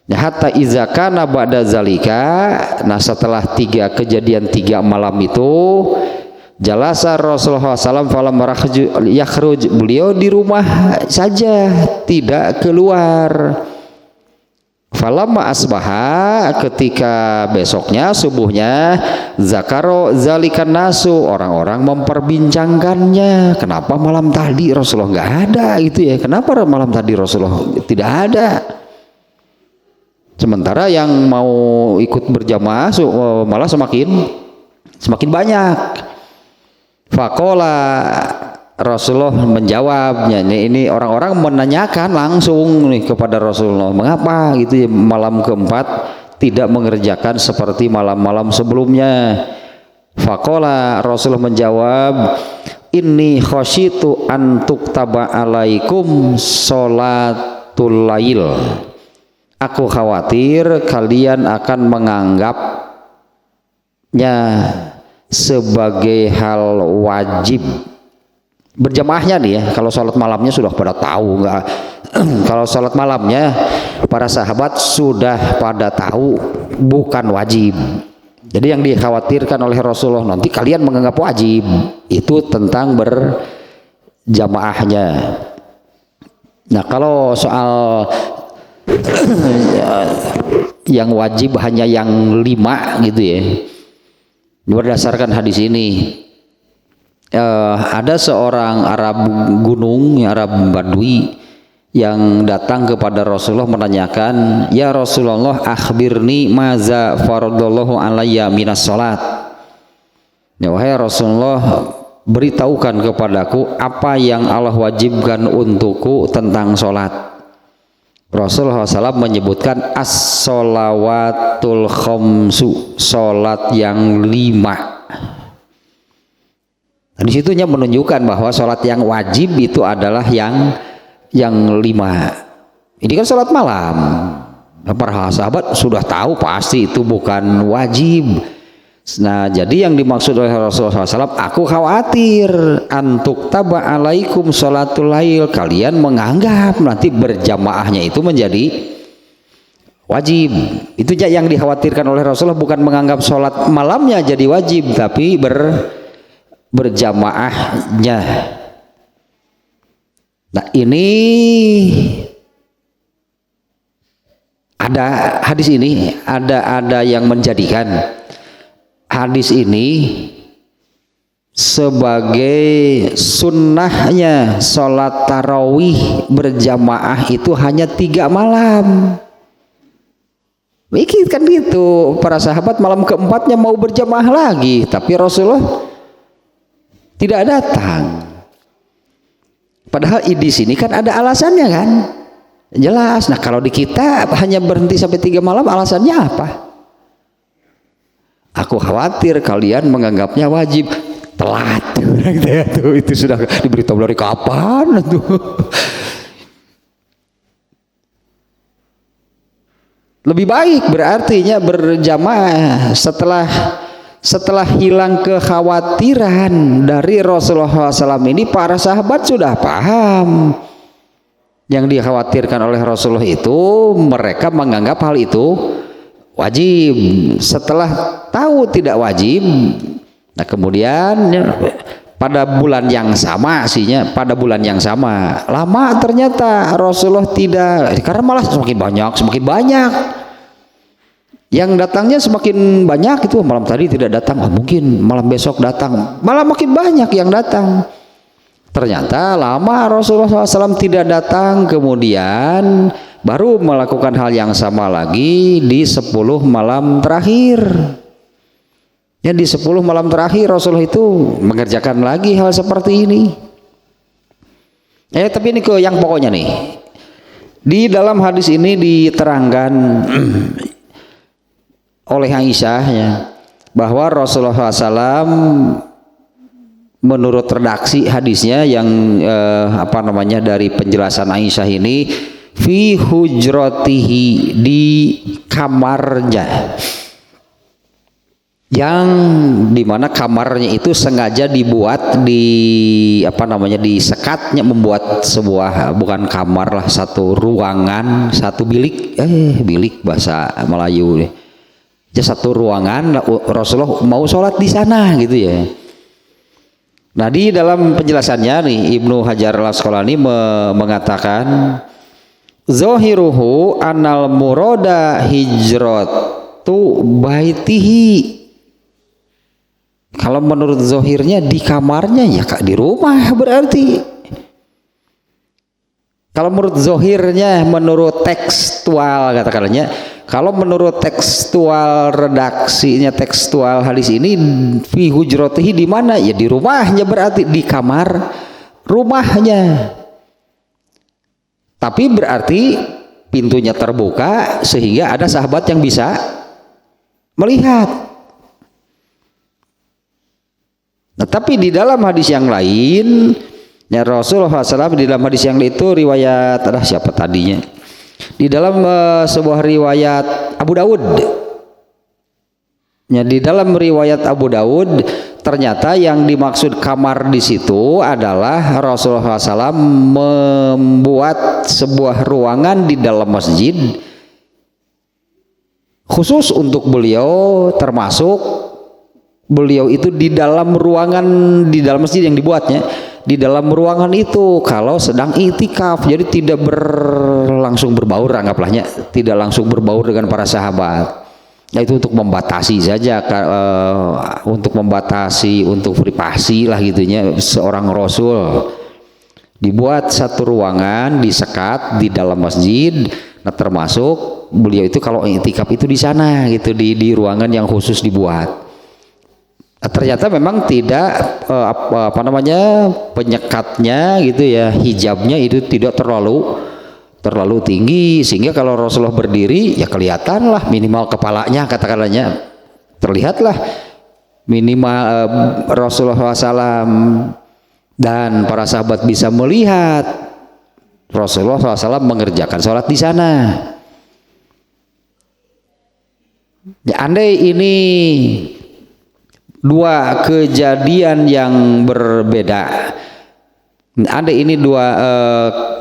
S1: Hatta iza kana ba'da zalika, nah setelah 3 kejadian 3 malam itu, jalasa Rasulullah SAW falam yakhruj, beliau di rumah saja tidak keluar. Falamma asbaha, ketika besoknya subuhnya, zakaro zalikan nasu, orang-orang memperbincangkannya. Kenapa malam tadi Rasulullah nggak ada gitu ya? Kenapa malam tadi Rasulullah tidak ada? Sementara yang mau ikut berjamaah malah semakin banyak. Faqala, Rasulullah menjawabnya, ini orang-orang menanyakan langsung nih kepada Rasulullah, mengapa gitu ya malam keempat tidak mengerjakan seperti malam-malam sebelumnya. Faqala, Rasulullah menjawab, inni khasyitu an tuktaba alaikum sholatul lail. Aku khawatir kalian akan menganggapnya sebagai hal wajib. Berjamaahnya nih ya, kalau sholat malamnya sudah pada tahu nggak? Kalau sholat malamnya para sahabat sudah pada tahu bukan wajib. Jadi yang dikhawatirkan oleh Rasulullah, nanti kalian menganggap wajib, itu tentang berjamaahnya. Nah kalau soal yang wajib hanya yang 5 gitu ya, berdasarkan hadis ini, ada seorang Arab gunung, Arab Badui yang datang kepada Rasulullah menanyakan, ya Rasulullah, akhbirni maza faradallahu alayya minas salat. Ya wahai Rasulullah, beritahukan kepadaku apa yang Allah wajibkan untukku tentang salat. Rasulullah SAW menyebutkan as-sholawatul khamsu, salat yang 5. Di situnya menunjukkan bahwa sholat yang wajib itu adalah yang 5. Ini kan sholat malam. Para sahabat sudah tahu pasti itu bukan wajib. Nah, jadi yang dimaksud oleh Rasulullah SAW, aku khawatir antuk taba alaikum sholatul lail, kalian menganggap nanti berjamaahnya itu menjadi wajib. Itu yang dikhawatirkan oleh Rasulullah, bukan menganggap sholat malamnya jadi wajib, tapi berjamaahnya. Nah ini ada hadis ini, ada yang menjadikan hadis ini sebagai sunnahnya sholat tarawih berjamaah itu hanya 3 malam. Mikir kan gitu, para sahabat malam keempatnya mau berjamaah lagi, tapi Rasulullah tidak datang. Padahal di sini kan ada alasannya kan, jelas. Nah kalau di kita hanya berhenti sampai 3 malam, alasannya apa? Aku khawatir kalian menganggapnya wajib. Telat tuh, itu sudah diberitahu dari kapan tuh. Lebih baik berartinya berjamaah setelah hilang kekhawatiran dari Rasulullah SAW ini, para sahabat sudah paham. Yang dikhawatirkan oleh Rasulullah itu mereka menganggap hal itu wajib. Setelah tahu tidak wajib, nah kemudian pada bulan yang sama pada bulan yang sama lama ternyata Rasulullah tidak, karena malah semakin banyak yang datangnya semakin banyak. Itu malam tadi tidak datang, mungkin malam besok datang, malah makin banyak yang datang. Ternyata lama Rasulullah SAW tidak datang, kemudian baru melakukan hal yang sama lagi di 10 malam terakhir. Ya, di 10 malam terakhir Rasulullah itu mengerjakan lagi hal seperti ini. Tapi ini ke yang pokoknya nih. Di dalam hadis ini diterangkan oleh Aisyah ya, bahwa Rasulullah SAW menurut redaksi hadisnya yang dari penjelasan Aisyah ini, fi hujratihi, di kamarnya, yang dimana kamarnya itu sengaja dibuat disekatnya, membuat sebuah, bukan kamar lah, satu ruangan, satu bilik, bilik bahasa Melayu deh, satu ruangan. Rasulullah mau sholat di sana gitu ya. Nah di dalam penjelasannya nih Ibnu Hajar al-Asqalani mengatakan zahiruhu anal murada hijratu baitihi. Kalau menurut zahirnya di kamarnya ya Kak, di rumah berarti. Kalau menurut zahirnya, menurut tekstual katakannya, kalau menurut tekstual redaksinya, tekstual hadis ini fi hujratihi di mana? Ya di rumahnya, berarti di kamar rumahnya. Tapi berarti pintunya terbuka sehingga ada sahabat yang bisa melihat. Nah, tapi di dalam hadis yang lain, ya Rasulullah SAW di dalam hadis yang itu riwayat siapa tadinya? Di dalam sebuah riwayat Abu Dawud. Ya, di dalam riwayat Abu Dawud ternyata yang dimaksud kamar di situ adalah Rasulullah SAW membuat sebuah ruangan di dalam masjid khusus untuk beliau, termasuk beliau itu di dalam ruangan di dalam masjid yang dibuatnya, di dalam ruangan itu kalau sedang iktikaf, jadi tidak langsung berbaur, anggaplah tidak langsung berbaur dengan para sahabat. Nah, itu untuk membatasi saja, untuk membatasi, untuk privasi lah gitunya seorang Rasul. Dibuat satu ruangan, disekat di dalam masjid. Nah, termasuk beliau itu kalau iktikaf itu di sana gitu, di ruangan yang khusus dibuat. Ternyata memang tidak penyekatnya gitu ya, hijabnya itu tidak terlalu tinggi sehingga kalau Rasulullah berdiri ya kelihatan lah minimal kepalanya, katakanlah terlihatlah minimal Rasulullah SAW, dan para sahabat bisa melihat Rasulullah SAW mengerjakan sholat di sana. Ya, andai ini dua kejadian yang berbeda, ada ini dua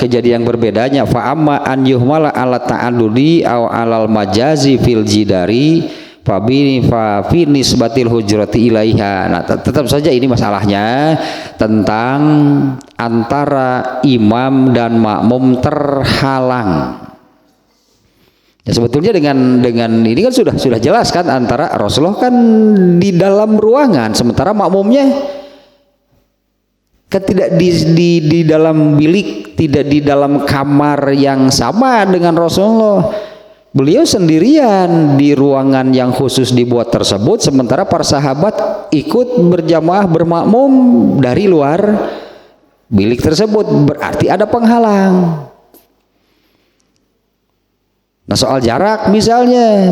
S1: kejadian yang berbedanya, fa amma an yuhmala ala ta'addudi aw alal majazi fil jidari fa fi nisbatil hujrati ilaiha. Nah, tetap saja ini masalahnya tentang antara imam dan makmum terhalang. Ya, sebetulnya dengan ini kan sudah jelas kan, antara Rasulullah kan di dalam ruangan sementara makmumnya kan tidak di dalam bilik, tidak di dalam kamar yang sama dengan Rasulullah. Beliau sendirian di ruangan yang khusus dibuat tersebut, sementara para sahabat ikut berjamaah bermakmum dari luar bilik tersebut, berarti ada penghalang. Nah, soal jarak misalnya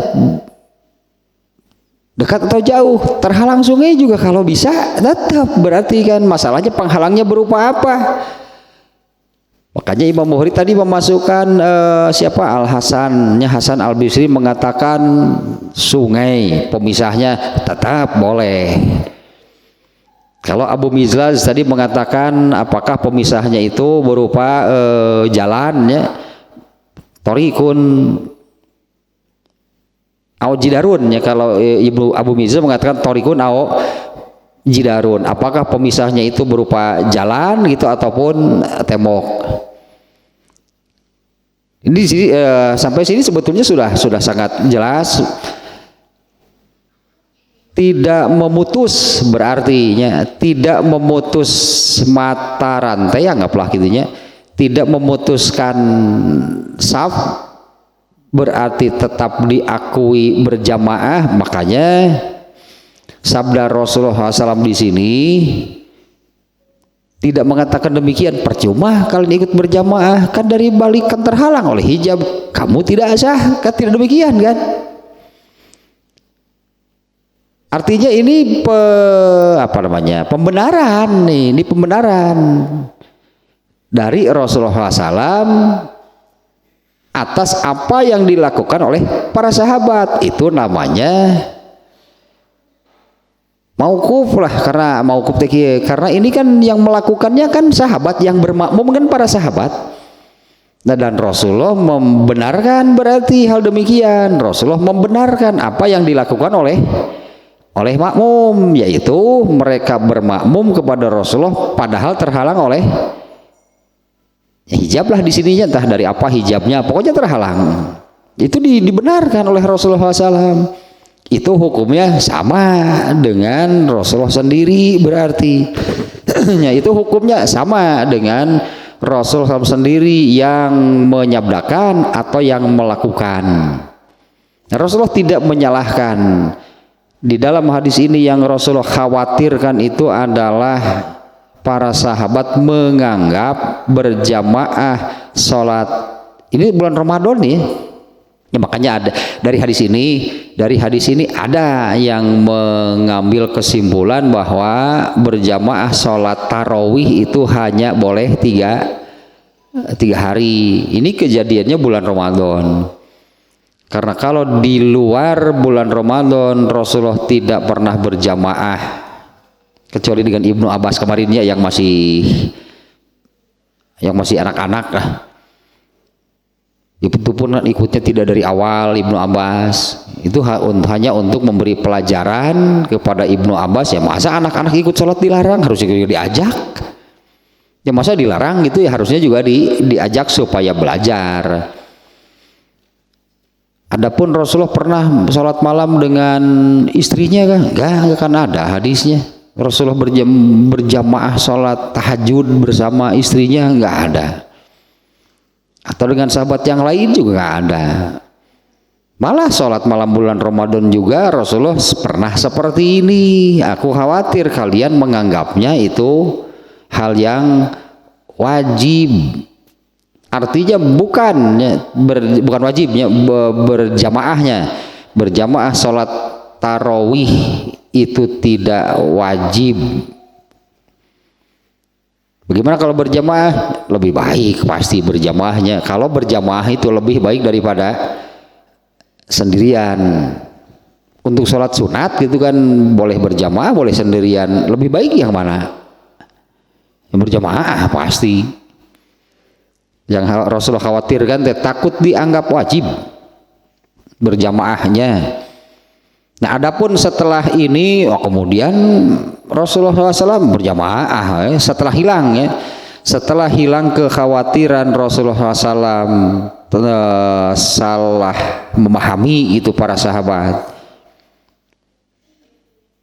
S1: dekat atau jauh, terhalang sungai juga kalau bisa tetap, berarti kan masalahnya penghalangnya berupa apa? Makanya Imam Bukhari tadi memasukkan siapa Al-Hasannya, Hasan Al-Bisri mengatakan sungai pemisahnya tetap boleh. Kalau Abu Mizlaz tadi mengatakan apakah pemisahnya itu berupa jalannya, Torikun au jidarun ya, kalau Ibnu Abu Mizah mengatakan torikun au jidarun, apakah pemisahnya itu berupa jalan gitu ataupun tembok. Ini sampai sini sebetulnya sudah sangat jelas, tidak memutus, berartinya tidak memutus mata rantai, anggaplah gitunya, tidak memutuskan saf, berarti tetap diakui berjamaah. Makanya sabda Rasulullah SAW di sini tidak mengatakan demikian, percuma kalian ikut berjamaah kan dari balik kan terhalang oleh hijab, kamu tidak sah, kan tidak demikian kan. Artinya ini pembenaran nih, ini pembenaran dari Rasulullah SAW atas apa yang dilakukan oleh para sahabat. Itu namanya mauquf lah, karena mauquf karena ini kan yang melakukannya kan sahabat, yang bermakmum kan para sahabat. Nah, dan Rasulullah membenarkan berarti hal demikian. Rasulullah membenarkan apa yang dilakukan oleh makmum, yaitu mereka bermakmum kepada Rasulullah padahal terhalang oleh Ya, hijab lah di sininya, entah dari apa hijabnya, pokoknya terhalang. Itu dibenarkan oleh Rasulullah SAW. Itu hukumnya sama dengan Rasulullah sendiri berarti. Ya, itu hukumnya sama dengan Rasulullah SAW sendiri yang menyabdakan atau yang melakukan. Rasulullah tidak menyalahkan. Di dalam hadis ini yang Rasulullah khawatirkan itu adalah para sahabat menganggap berjamaah sholat ini bulan Ramadan nih ya, makanya ada dari hadis ini ada yang mengambil kesimpulan bahwa berjamaah sholat tarawih itu hanya boleh tiga hari. Ini kejadiannya bulan Ramadan, karena kalau di luar bulan Ramadan Rasulullah tidak pernah berjamaah kecuali dengan Ibnu Abbas kemarinnya yang masih anak-anak lah. Itu pun ikutnya tidak dari awal Ibnu Abbas. Itu hanya untuk memberi pelajaran kepada Ibnu Abbas. Ya masa anak-anak ikut sholat dilarang, harusnya juga diajak. Ya masa dilarang gitu ya, harusnya juga diajak supaya belajar. Adapun Rasulullah pernah sholat malam dengan istrinya kan? Enggak kan ada hadisnya. Rasulullah berjamaah sholat tahajud bersama istrinya nggak ada, atau dengan sahabat yang lain juga nggak ada. Malah sholat malam bulan Ramadan juga Rasulullah pernah seperti ini. Aku khawatir kalian menganggapnya itu hal yang wajib. Artinya bukan wajibnya berjamaah sholat tarawih itu tidak wajib. Bagaimana kalau berjamaah? Lebih baik pasti berjamaahnya. Kalau berjamaah itu lebih baik daripada sendirian. Untuk sholat sunat gitu kan boleh berjamaah, boleh sendirian. Lebih baik yang mana? Yang berjamaah pasti. Yang Rasulullah khawatirkan takut dianggap wajib berjamaahnya. Nah, adapun setelah ini, kemudian Rasulullah SAW berjamaah setelah hilang ya, setelah hilang kekhawatiran Rasulullah SAW salah memahami itu para sahabat.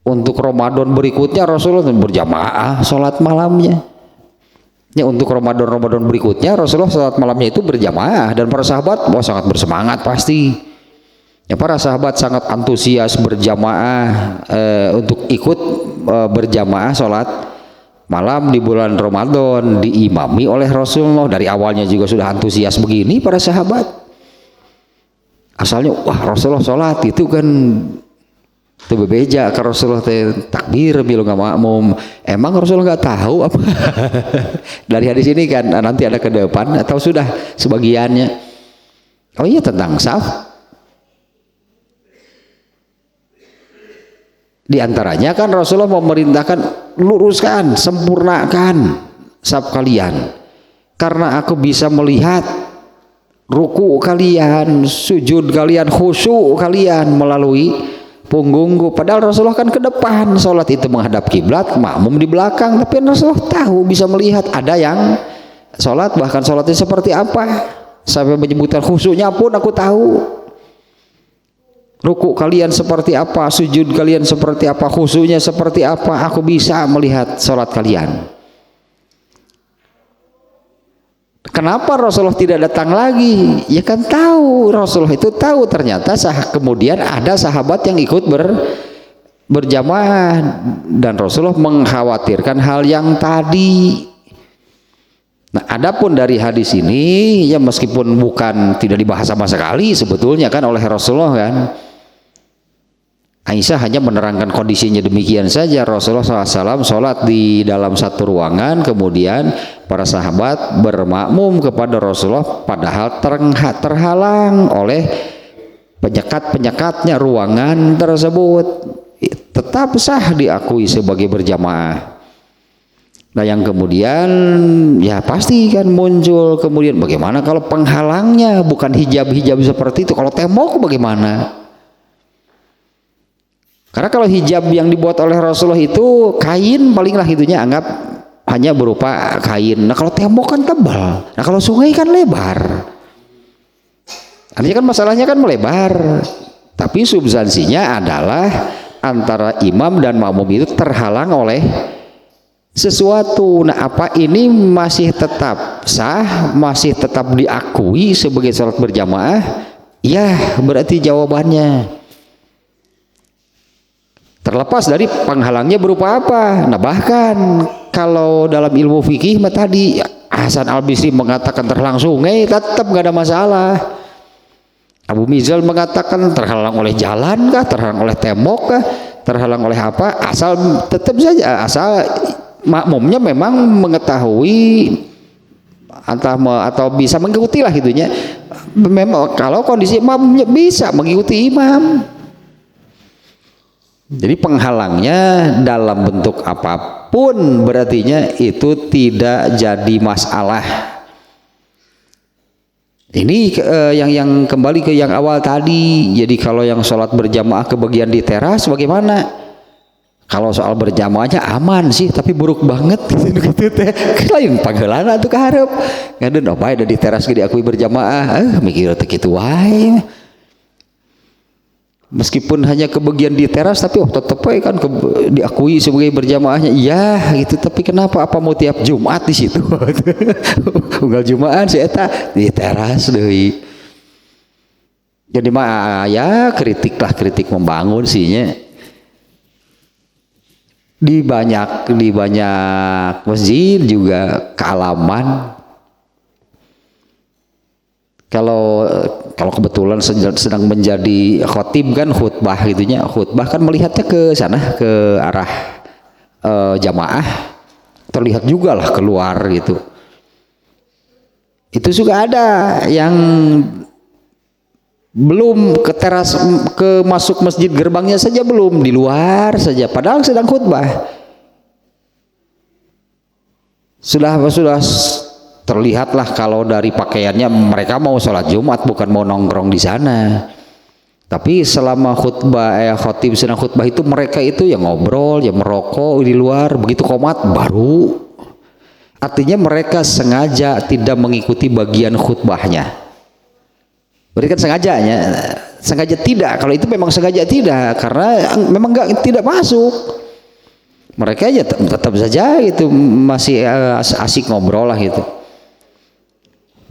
S1: Untuk Ramadan berikutnya Rasulullah berjamaah sholat malamnya. Ya, untuk Ramadan berikutnya Rasulullah sholat malamnya itu berjamaah dan para sahabat sangat bersemangat pasti. Ya, para sahabat sangat antusias berjamaah untuk ikut berjamaah sholat malam di bulan Ramadan diimami oleh Rasulullah. Dari awalnya juga sudah antusias begini para sahabat. Asalnya wah Rasulullah sholat itu kan itu bebeja ke Rasulullah takbir bilang nggak makmum. Emang Rasulullah nggak tahu apa? Dari hadis ini kan nanti ada ke depan atau sudah sebagiannya. Oh iya tentang saf. Di antaranya kan Rasulullah memerintahkan luruskan, sempurnakan saf kalian, karena aku bisa melihat ruku kalian, sujud kalian, khusyuk kalian melalui punggungku. Padahal Rasulullah kan ke depan, sholat itu menghadap kiblat, makmum di belakang, tapi Rasulullah tahu, bisa melihat ada yang sholat bahkan sholatnya seperti apa, sampai menyebutkan khusyuknya pun aku tahu. Ruku kalian seperti apa, sujud kalian seperti apa, khusyuknya seperti apa, aku bisa melihat sholat kalian. Kenapa Rasulullah tidak datang lagi? Ya kan tahu, Rasulullah itu tahu ternyata kemudian ada sahabat yang ikut berjamaah dan Rasulullah mengkhawatirkan hal yang tadi. Nah, adapun dari hadis ini ya meskipun tidak dibahas sama sekali sebetulnya kan oleh Rasulullah kan. Aisyah hanya menerangkan kondisinya demikian saja. Rasulullah SAW sholat di dalam satu ruangan, kemudian para sahabat bermakmum kepada Rasulullah padahal terhalang oleh penyekat-penyekatnya ruangan tersebut. Tetap sah diakui sebagai berjamaah. Nah yang kemudian ya pasti kan muncul kemudian bagaimana kalau penghalangnya bukan hijab-hijab seperti itu, kalau tembok bagaimana? Karena kalau hijab yang dibuat oleh Rasulullah itu kain palinglah itunya anggap hanya berupa kain. Nah kalau tembok kan tebal, nah kalau sungai kan lebar. Artinya kan masalahnya kan melebar, tapi substansinya adalah antara imam dan makmum itu terhalang oleh sesuatu. Nah apa ini masih tetap sah, masih tetap diakui sebagai sholat berjamaah? Ya, berarti jawabannya terlepas dari penghalangnya berupa apa. Nah bahkan kalau dalam ilmu fikih tadi Hasan Al-Bisri mengatakan terhalang sungai tetap gak ada masalah. Abu Mizal mengatakan terhalang oleh jalan kah, terhalang oleh tembok kah, terhalang oleh apa, asal tetap saja, asal makmumnya memang mengetahui atau bisa mengikuti lah gitunya. Memang kalau kondisi makmumnya bisa mengikuti imam. Jadi penghalangnya dalam bentuk apapun berartinya itu tidak jadi masalah. Ini yang kembali ke yang awal tadi. Jadi kalau yang sholat berjamaah kebagian di teras bagaimana? Kalau soal berjamaahnya aman sih, tapi buruk banget gitu teh. Lain pangheulana atuh ka hareup. Ngadeun bae da di teras ge diakui berjamaah. Mikir teh kitu wae. Meskipun hanya kebagian di teras tapi tetep kan diakui sebagai berjamaahnya. Iya gitu, tapi kenapa apa mau tiap Jumat di situ? Unggal Jumat si eta di teras deui. Jadi mah ya kritik membangun sihnya. Di banyak masjid juga kealaman. Kalau kebetulan sedang menjadi khotib kan khutbah gitunya, khutbah kan melihatnya ke sana, ke arah jamaah, terlihat juga lah keluar gitu. Itu juga ada yang belum ke teras, ke masuk masjid gerbangnya saja belum, di luar saja padahal sedang khutbah. Sudah terlihatlah kalau dari pakaiannya mereka mau sholat Jumat, bukan mau nongkrong di sana. Tapi selama khotib sedang khutbah itu mereka itu ya ngobrol, ya merokok di luar, begitu qomat baru. Artinya mereka sengaja tidak mengikuti bagian khutbahnya. Berarti kan sengaja tidak. Kalau itu memang sengaja tidak, karena memang tidak masuk. Mereka aja tetap saja itu masih asik ngobrol lah gitu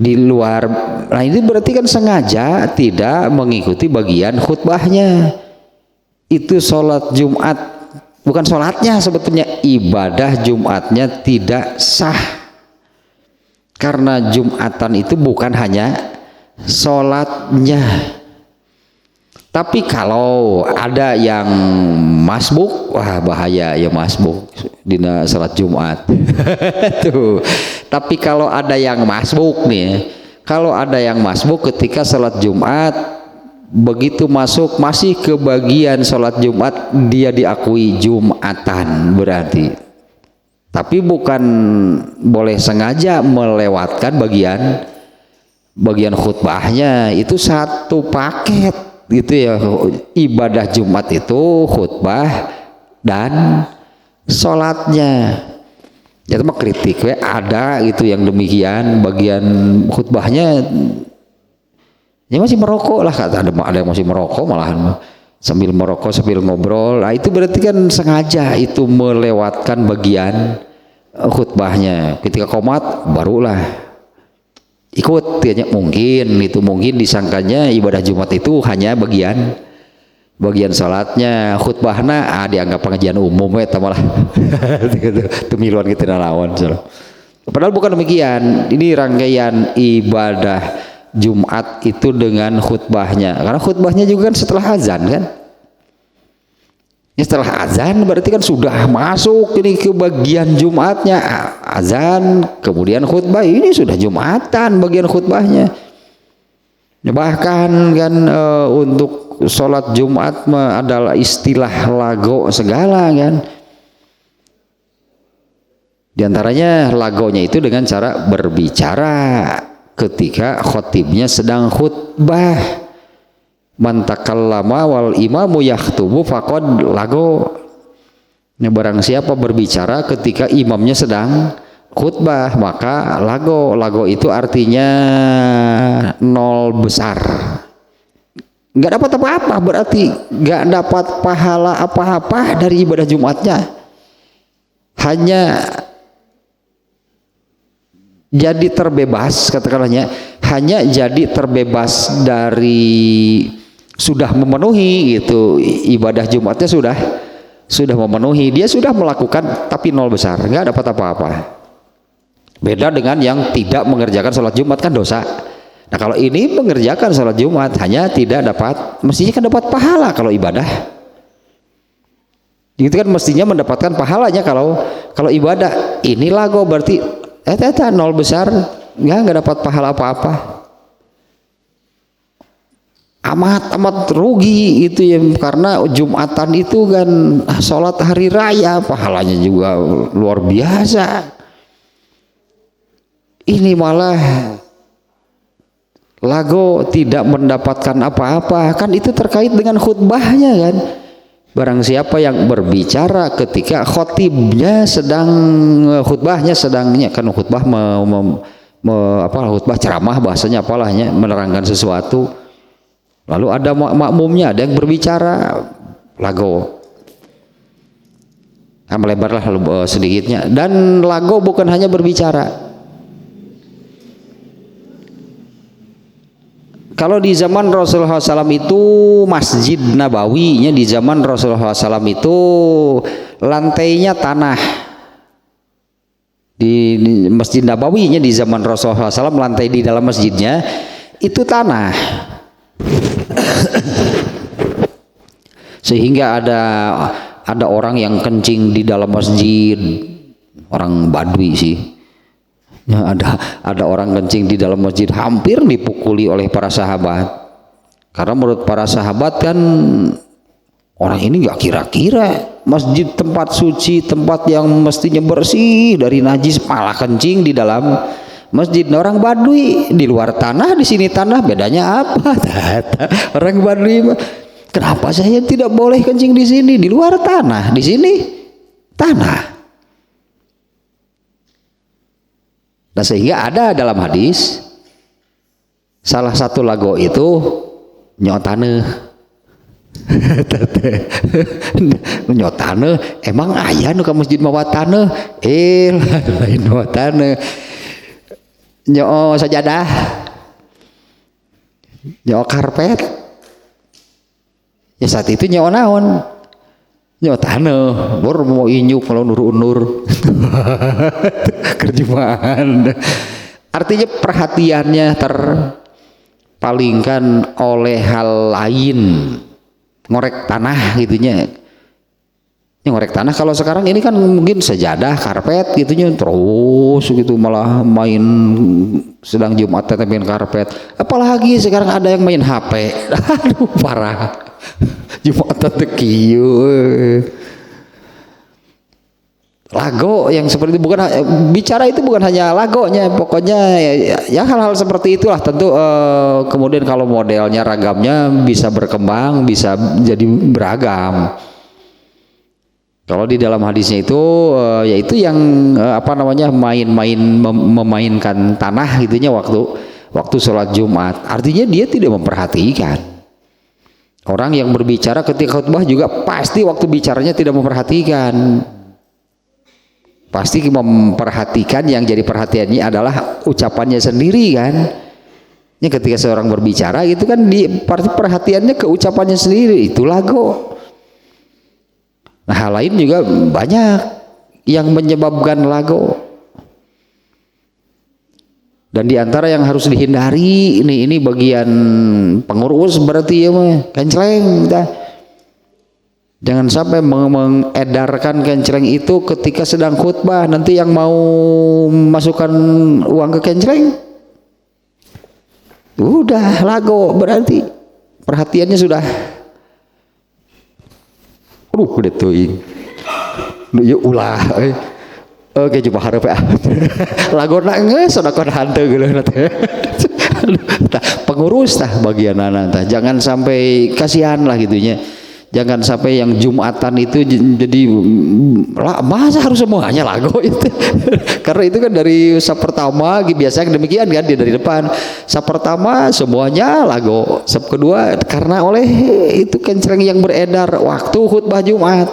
S1: di luar. Nah ini berarti kan sengaja tidak mengikuti bagian khutbahnya. Itu sholat Jumat, bukan sholatnya sebetulnya, ibadah Jumatnya tidak sah. Karena Jumatan itu bukan hanya sholatnya. Tapi kalau ada yang masbuk, wah bahaya ya masbuk dina salat Jumat. Tuh. Tapi kalau ada yang masbuk nih, kalau ada yang masbuk ketika salat Jumat, begitu masuk masih ke bagian salat Jumat, dia diakui Jumatan berarti. Tapi bukan boleh sengaja melewatkan bagian khutbahnya, itu satu paket. Gitu ya, ibadah Jumat itu khutbah dan sholatnya. Ya itu mah kritik ya, ada gitu yang demikian, bagian khutbahnya ya masih merokok lah, kata ada yang masih merokok malahan sambil merokok sambil ngobrol. Nah itu berarti kan sengaja itu melewatkan bagian khutbahnya. Ketika qomat barulah ikut, ya mungkin disangkanya ibadah Jumat itu hanya bagian salatnya, khutbahna dianggap pengajian umum ya malah itu miluan gitu nalawan. Padahal bukan demikian. Ini rangkaian ibadah Jumat itu dengan khutbahnya, karena khutbahnya juga kan setelah azan kan. Ya, setelah azan berarti kan sudah masuk ini ke bagian Jumatnya, azan kemudian khutbah, ini sudah Jumatan bagian khutbahnya. Bahkan kan untuk sholat Jumat adalah istilah lago segala kan. Di antaranya lagonya itu dengan cara berbicara ketika khotibnya sedang khutbah. Man takallama wal imamu yaktubu faqad lago. Nah, barang siapa berbicara ketika imamnya sedang khutbah, maka lago. Lago itu artinya nol besar. Nggak dapat apa-apa, berarti nggak dapat pahala apa-apa dari ibadah Jumatnya. Hanya jadi terbebas, katakanlahnya, hanya jadi terbebas dari sudah memenuhi gitu, ibadah Jumatnya sudah memenuhi, dia sudah melakukan tapi nol besar, nggak dapat apa-apa. Beda dengan yang tidak mengerjakan sholat Jumat, kan dosa. Nah kalau ini mengerjakan sholat Jumat hanya tidak dapat, mestinya kan dapat pahala kalau ibadah. Itu kan mestinya mendapatkan pahalanya kalau ibadah. Ini lago berarti nol besar, nggak dapat pahala apa-apa. Amat rugi itu ya, karena Jumatan itu kan sholat hari raya, pahalanya juga luar biasa. Ini malah lago tidak mendapatkan apa-apa, kan itu terkait dengan khutbahnya kan. Barang siapa yang berbicara ketika khotibnya sedang khutbahnya sedangnya, kan khutbah khutbah ceramah bahasanya apalahnya, menerangkan sesuatu, lalu ada makmumnya ada yang berbicara, lago. Melebarlah sedikitnya. Dan lago bukan hanya berbicara. Kalau di zaman Rasulullah SAW itu Masjid Nabawinya, di zaman Rasulullah SAW itu lantainya tanah. Di Masjid Nabawinya di zaman Rasulullah SAW, lantai di dalam masjidnya itu tanah. Sehingga ada orang yang kencing di dalam masjid, orang Badui sih. Ya, ada orang kencing di dalam masjid, hampir dipukuli oleh para sahabat. Karena menurut para sahabat kan orang ini nggak kira-kira masjid tempat suci, tempat yang mestinya bersih dari najis, malah kencing di dalam masjid. Nah, orang Badui di luar tanah, di sini tanah, bedanya apa? Orang Badui, kenapa saya tidak boleh kencing di sini, di luar tanah, di sini tanah? Nah, sehingga ada dalam hadis salah satu lago itu nyotane. Nyotane emang aya nu ka masjid mawa taneuh, lain mawa taneuh. Nyo sajadah, nyo karpet. Ya saat itu nyo naon? Nyo taneuh, bor mau inyuk kalau nur-nur. Kerjaan. Artinya perhatiannya terpalingkan oleh hal lain, ngorek tanah gitunya. Ini ngorek tanah kalau sekarang ini kan mungkin sajadah, karpet gitunya terus gitu, malah main sedang Jumat tapi main karpet. Apalagi sekarang ada yang main HP. Aduh parah. Jumat kieu. Lago yang seperti itu, bukan bicara itu bukan hanya lagonya, pokoknya ya hal-hal seperti itulah. Tentu kemudian kalau modelnya ragamnya bisa berkembang, bisa jadi beragam. Kalau di dalam hadisnya itu yaitu yang memainkan tanah gitunya waktu sholat Jumat. Artinya dia tidak memperhatikan. Orang yang berbicara ketika khutbah juga pasti waktu bicaranya tidak memperhatikan. Pasti memperhatikan, yang jadi perhatiannya adalah ucapannya sendiri kan. Ini ketika seorang berbicara gitu kan, perhatiannya ke ucapannya sendiri, itu lago. Nah, hal lain juga banyak yang menyebabkan lago. Dan diantara yang harus dihindari ini bagian pengurus berarti ya mah kenceleng dah. Jangan sampai mengedarkan kenceleng itu ketika sedang khutbah, nanti yang mau masukkan uang ke kenceleng udah lago, berarti perhatiannya sudah udah tuing ya ulah oke coba harap ya lago nak nges sudah kau hantu gitu nanti pengurus tah bagian anak tah, jangan sampai kasihan lah gitunya. Jangan sampai yang Jumatan itu jadi lah, masa harus semuanya lagu itu. Karena itu kan dari sab pertama biasanya demikian kan, dia dari depan sab pertama semuanya lagu, sab kedua karena oleh itu kencreng yang beredar waktu khutbah Jumat.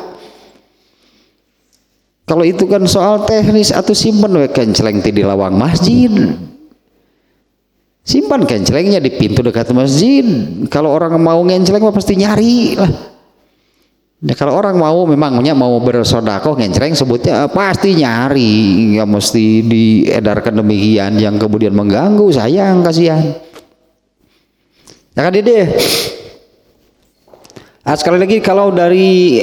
S1: Kalau itu kan soal teknis atau simpen we kencreng di lawang masjid, simpan kencrengnya di pintu dekat masjid. Kalau orang mau ngencreng mah pasti nyari lah. Ya, kalau orang mau memangnya mau bersodakoh ngencreng sebutnya pasti nyari, nggak mesti diedarkan demikian yang kemudian mengganggu, sayang, kasihan. Ya kan deh. Sekali lagi kalau dari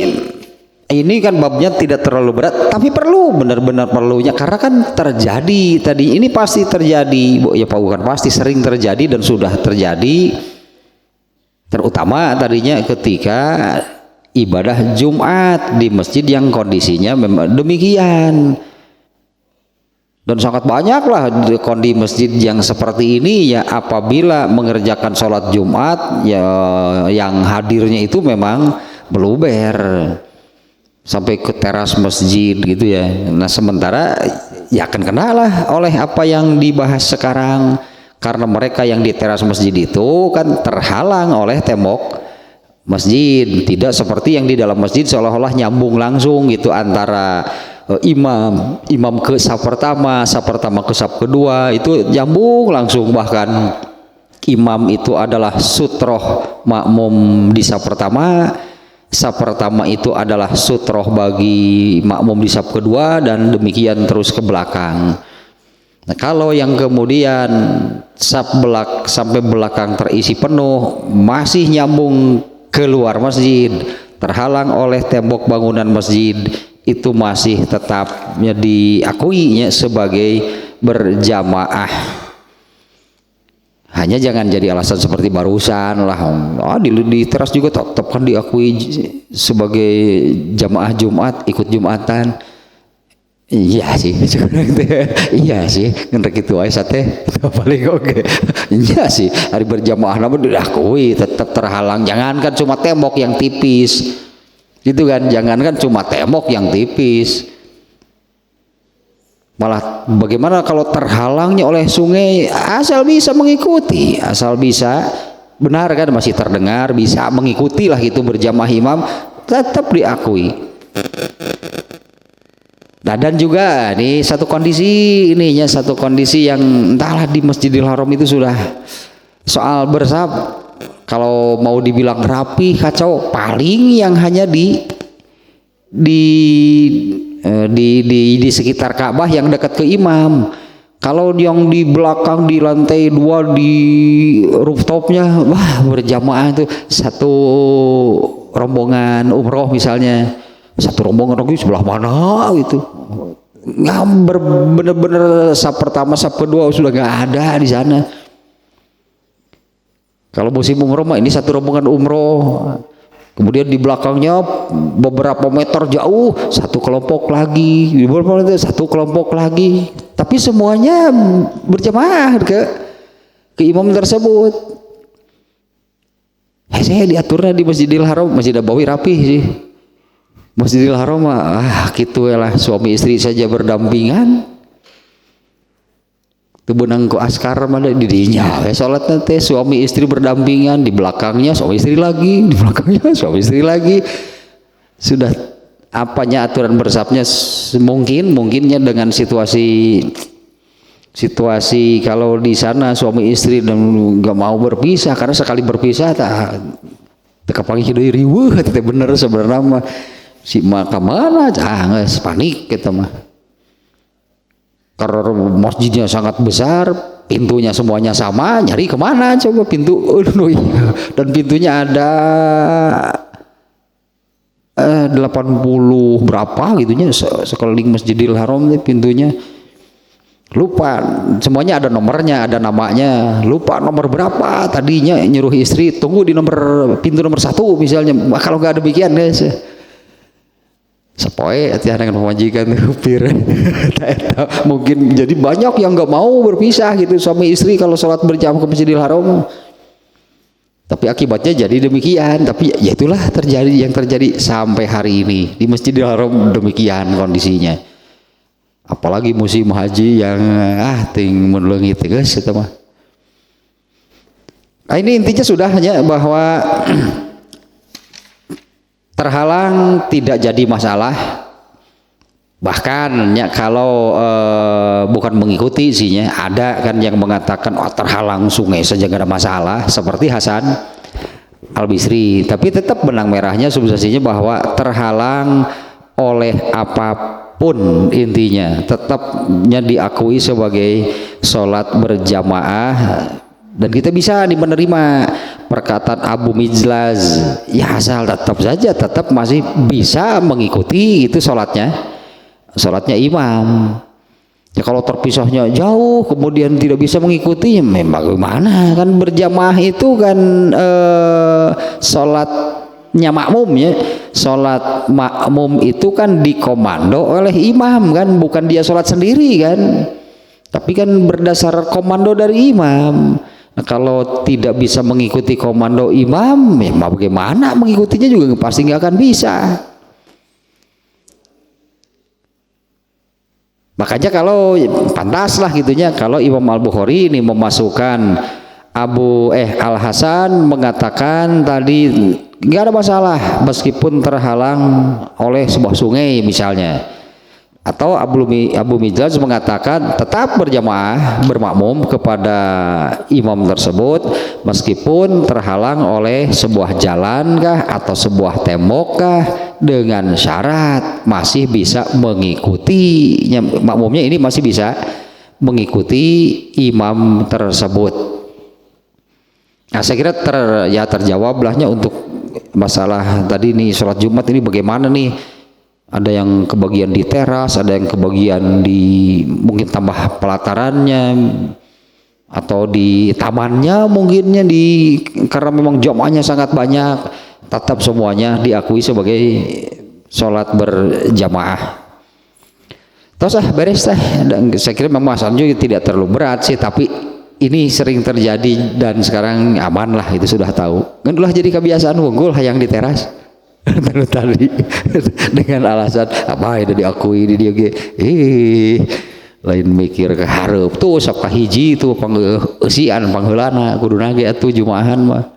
S1: ini kan babnya tidak terlalu berat, tapi perlu benar-benar perlunya karena kan terjadi tadi ini pasti terjadi, ya bukan pasti sering terjadi dan sudah terjadi, terutama tadinya ketika ibadah Jumat di masjid yang kondisinya memang demikian, dan sangat banyaklah kondisi masjid yang seperti ini ya, apabila mengerjakan sholat Jumat ya yang hadirnya itu memang meluber sampai ke teras masjid gitu ya. Nah sementara ya akan kenalah oleh apa yang dibahas sekarang, karena mereka yang di teras masjid itu kan terhalang oleh tembok masjid, tidak seperti yang di dalam masjid seolah-olah nyambung langsung gitu antara imam ke saf pertama ke saf kedua, itu nyambung langsung, bahkan imam itu adalah sutroh makmum di saf pertama itu adalah sutroh bagi makmum di saf kedua, dan demikian terus ke belakang. Nah, kalau yang kemudian sampai belakang terisi penuh masih nyambung keluar masjid, terhalang oleh tembok bangunan masjid, itu masih tetapnya diakuinya sebagai berjamaah. Hanya jangan jadi alasan seperti barusan lah, di teras juga tetap kan diakui sebagai jamaah Jumat, ikut Jumatan. Iya sih, iya sih, ngendek itu aja sate paling oke. Iya sih, hari berjamaah namun diakui tetap terhalang. Jangankan cuma tembok yang tipis, gitu kan? Jangankan cuma tembok yang tipis, malah bagaimana kalau terhalangnya oleh sungai? Asal bisa mengikuti, asal bisa benar kan, masih terdengar, bisa mengikuti lah gitu berjamaah imam, tetap diakui. Nah, dan juga nih satu kondisi yang entahlah di Masjidil Haram itu sudah soal bersab, kalau mau dibilang rapi kacau, paling yang hanya di sekitar Ka'bah yang dekat ke imam. Kalau yang di belakang di lantai 2 di rooftopnya, wah berjamaah itu satu rombongan umroh misalnya, satu rombongan lagi sebelah mana gitu, ngamber bener-bener saf pertama saf kedua sudah nggak ada di sana. Kalau musim umroh mah ini satu rombongan umroh, kemudian di belakangnya beberapa meter jauh satu kelompok lagi, satu kelompok lagi, tapi semuanya berjamaah ke imam tersebut. Saya diaturnya di Masjidil Haram, Masjid Nabawi rapi sih. Masjidil Haram gitu lah, suami istri saja berdampingan. Itu benang ku askar mana dirinya. Sholat nanti suami istri berdampingan, di belakangnya suami istri lagi, di belakangnya suami istri lagi. Sudah apanya aturan bersabnya mungkinnya dengan situasi kalau di sana suami istri dan nggak mau berpisah, karena sekali berpisah tak kapangi deui riweuh teh bener sebenarnya mah. Si maka mana jangan panik kita mah, karena masjidnya sangat besar, pintunya semuanya sama, nyari kemana coba pintu, dan pintunya ada 80 berapa gitunya sekeliling Masjidil Haram pintunya, lupa semuanya, ada nomornya, ada namanya, lupa nomor berapa. Tadinya nyuruh istri tunggu di pintu nomor 1 misalnya. Kalau nggak demikian guys, sepoe hati dengan pemajikan upir. Mungkin jadi banyak yang nggak mau berpisah gitu suami istri kalau sholat berjamaah ke Masjidil Haram. Tapi akibatnya jadi demikian. Tapi ya itulah yang terjadi sampai hari ini di Masjidil Haram, demikian kondisinya. Apalagi musim haji yang ting menulungi guys itu mah. Nah, ini intinya sudah hanya bahwa terhalang tidak jadi masalah. Bahkan ya kalau bukan mengikuti isinya, ada kan yang mengatakan terhalang sungai saja gak ada masalah, seperti Hasan Al-Bisri. Tapi tetap benang merahnya substansinya bahwa terhalang oleh apapun, intinya tetapnya diakui sebagai sholat berjamaah. Dan kita bisa menerima perkataan Abu Mijlaz, ya asal tetap masih bisa mengikuti itu sholatnya imam. Ya kalau terpisahnya jauh kemudian tidak bisa mengikuti, memang bagaimana, kan berjamaah itu kan sholatnya makmum ya. Sholat makmum itu kan dikomando oleh imam kan, bukan dia sholat sendiri kan, tapi kan berdasar komando dari imam. Nah, kalau tidak bisa mengikuti komando imam, ya bagaimana mengikutinya juga pasti nggak akan bisa. Makanya kalau pantas lah gitunya kalau Imam Al-Bukhari ini memasukkan Al-Hasan mengatakan tadi nggak ada masalah meskipun terhalang oleh sebuah sungai misalnya. Atau Abu Mijlaz mengatakan tetap berjamaah bermakmum kepada imam tersebut meskipun terhalang oleh sebuah jalan kah atau sebuah tembok kah, dengan syarat masih bisa mengikuti makmumnya, ini masih bisa mengikuti imam tersebut. Nah, saya kira terjawab-lahnya untuk masalah tadi nih sholat Jumat ini bagaimana nih. Ada yang kebagian di teras, ada yang kebagian di mungkin tambah pelatarannya atau di tamannya mungkinnya karena memang jamaahnya sangat banyak, tetap semuanya diakui sebagai sholat berjamaah. Terus beres teh. Dan saya kira memang masalahnya juga tidak terlalu berat sih, tapi ini sering terjadi dan sekarang aman lah, itu sudah tahu. Kan ulah jadi kebiasaan wunggul hayang di teras. Tadi dengan alasan apa itu diakui di dia lain mikir ke hareup tuh sok kahiji tuh panggeusian pangheulana kudu nage atuh jumaahan mah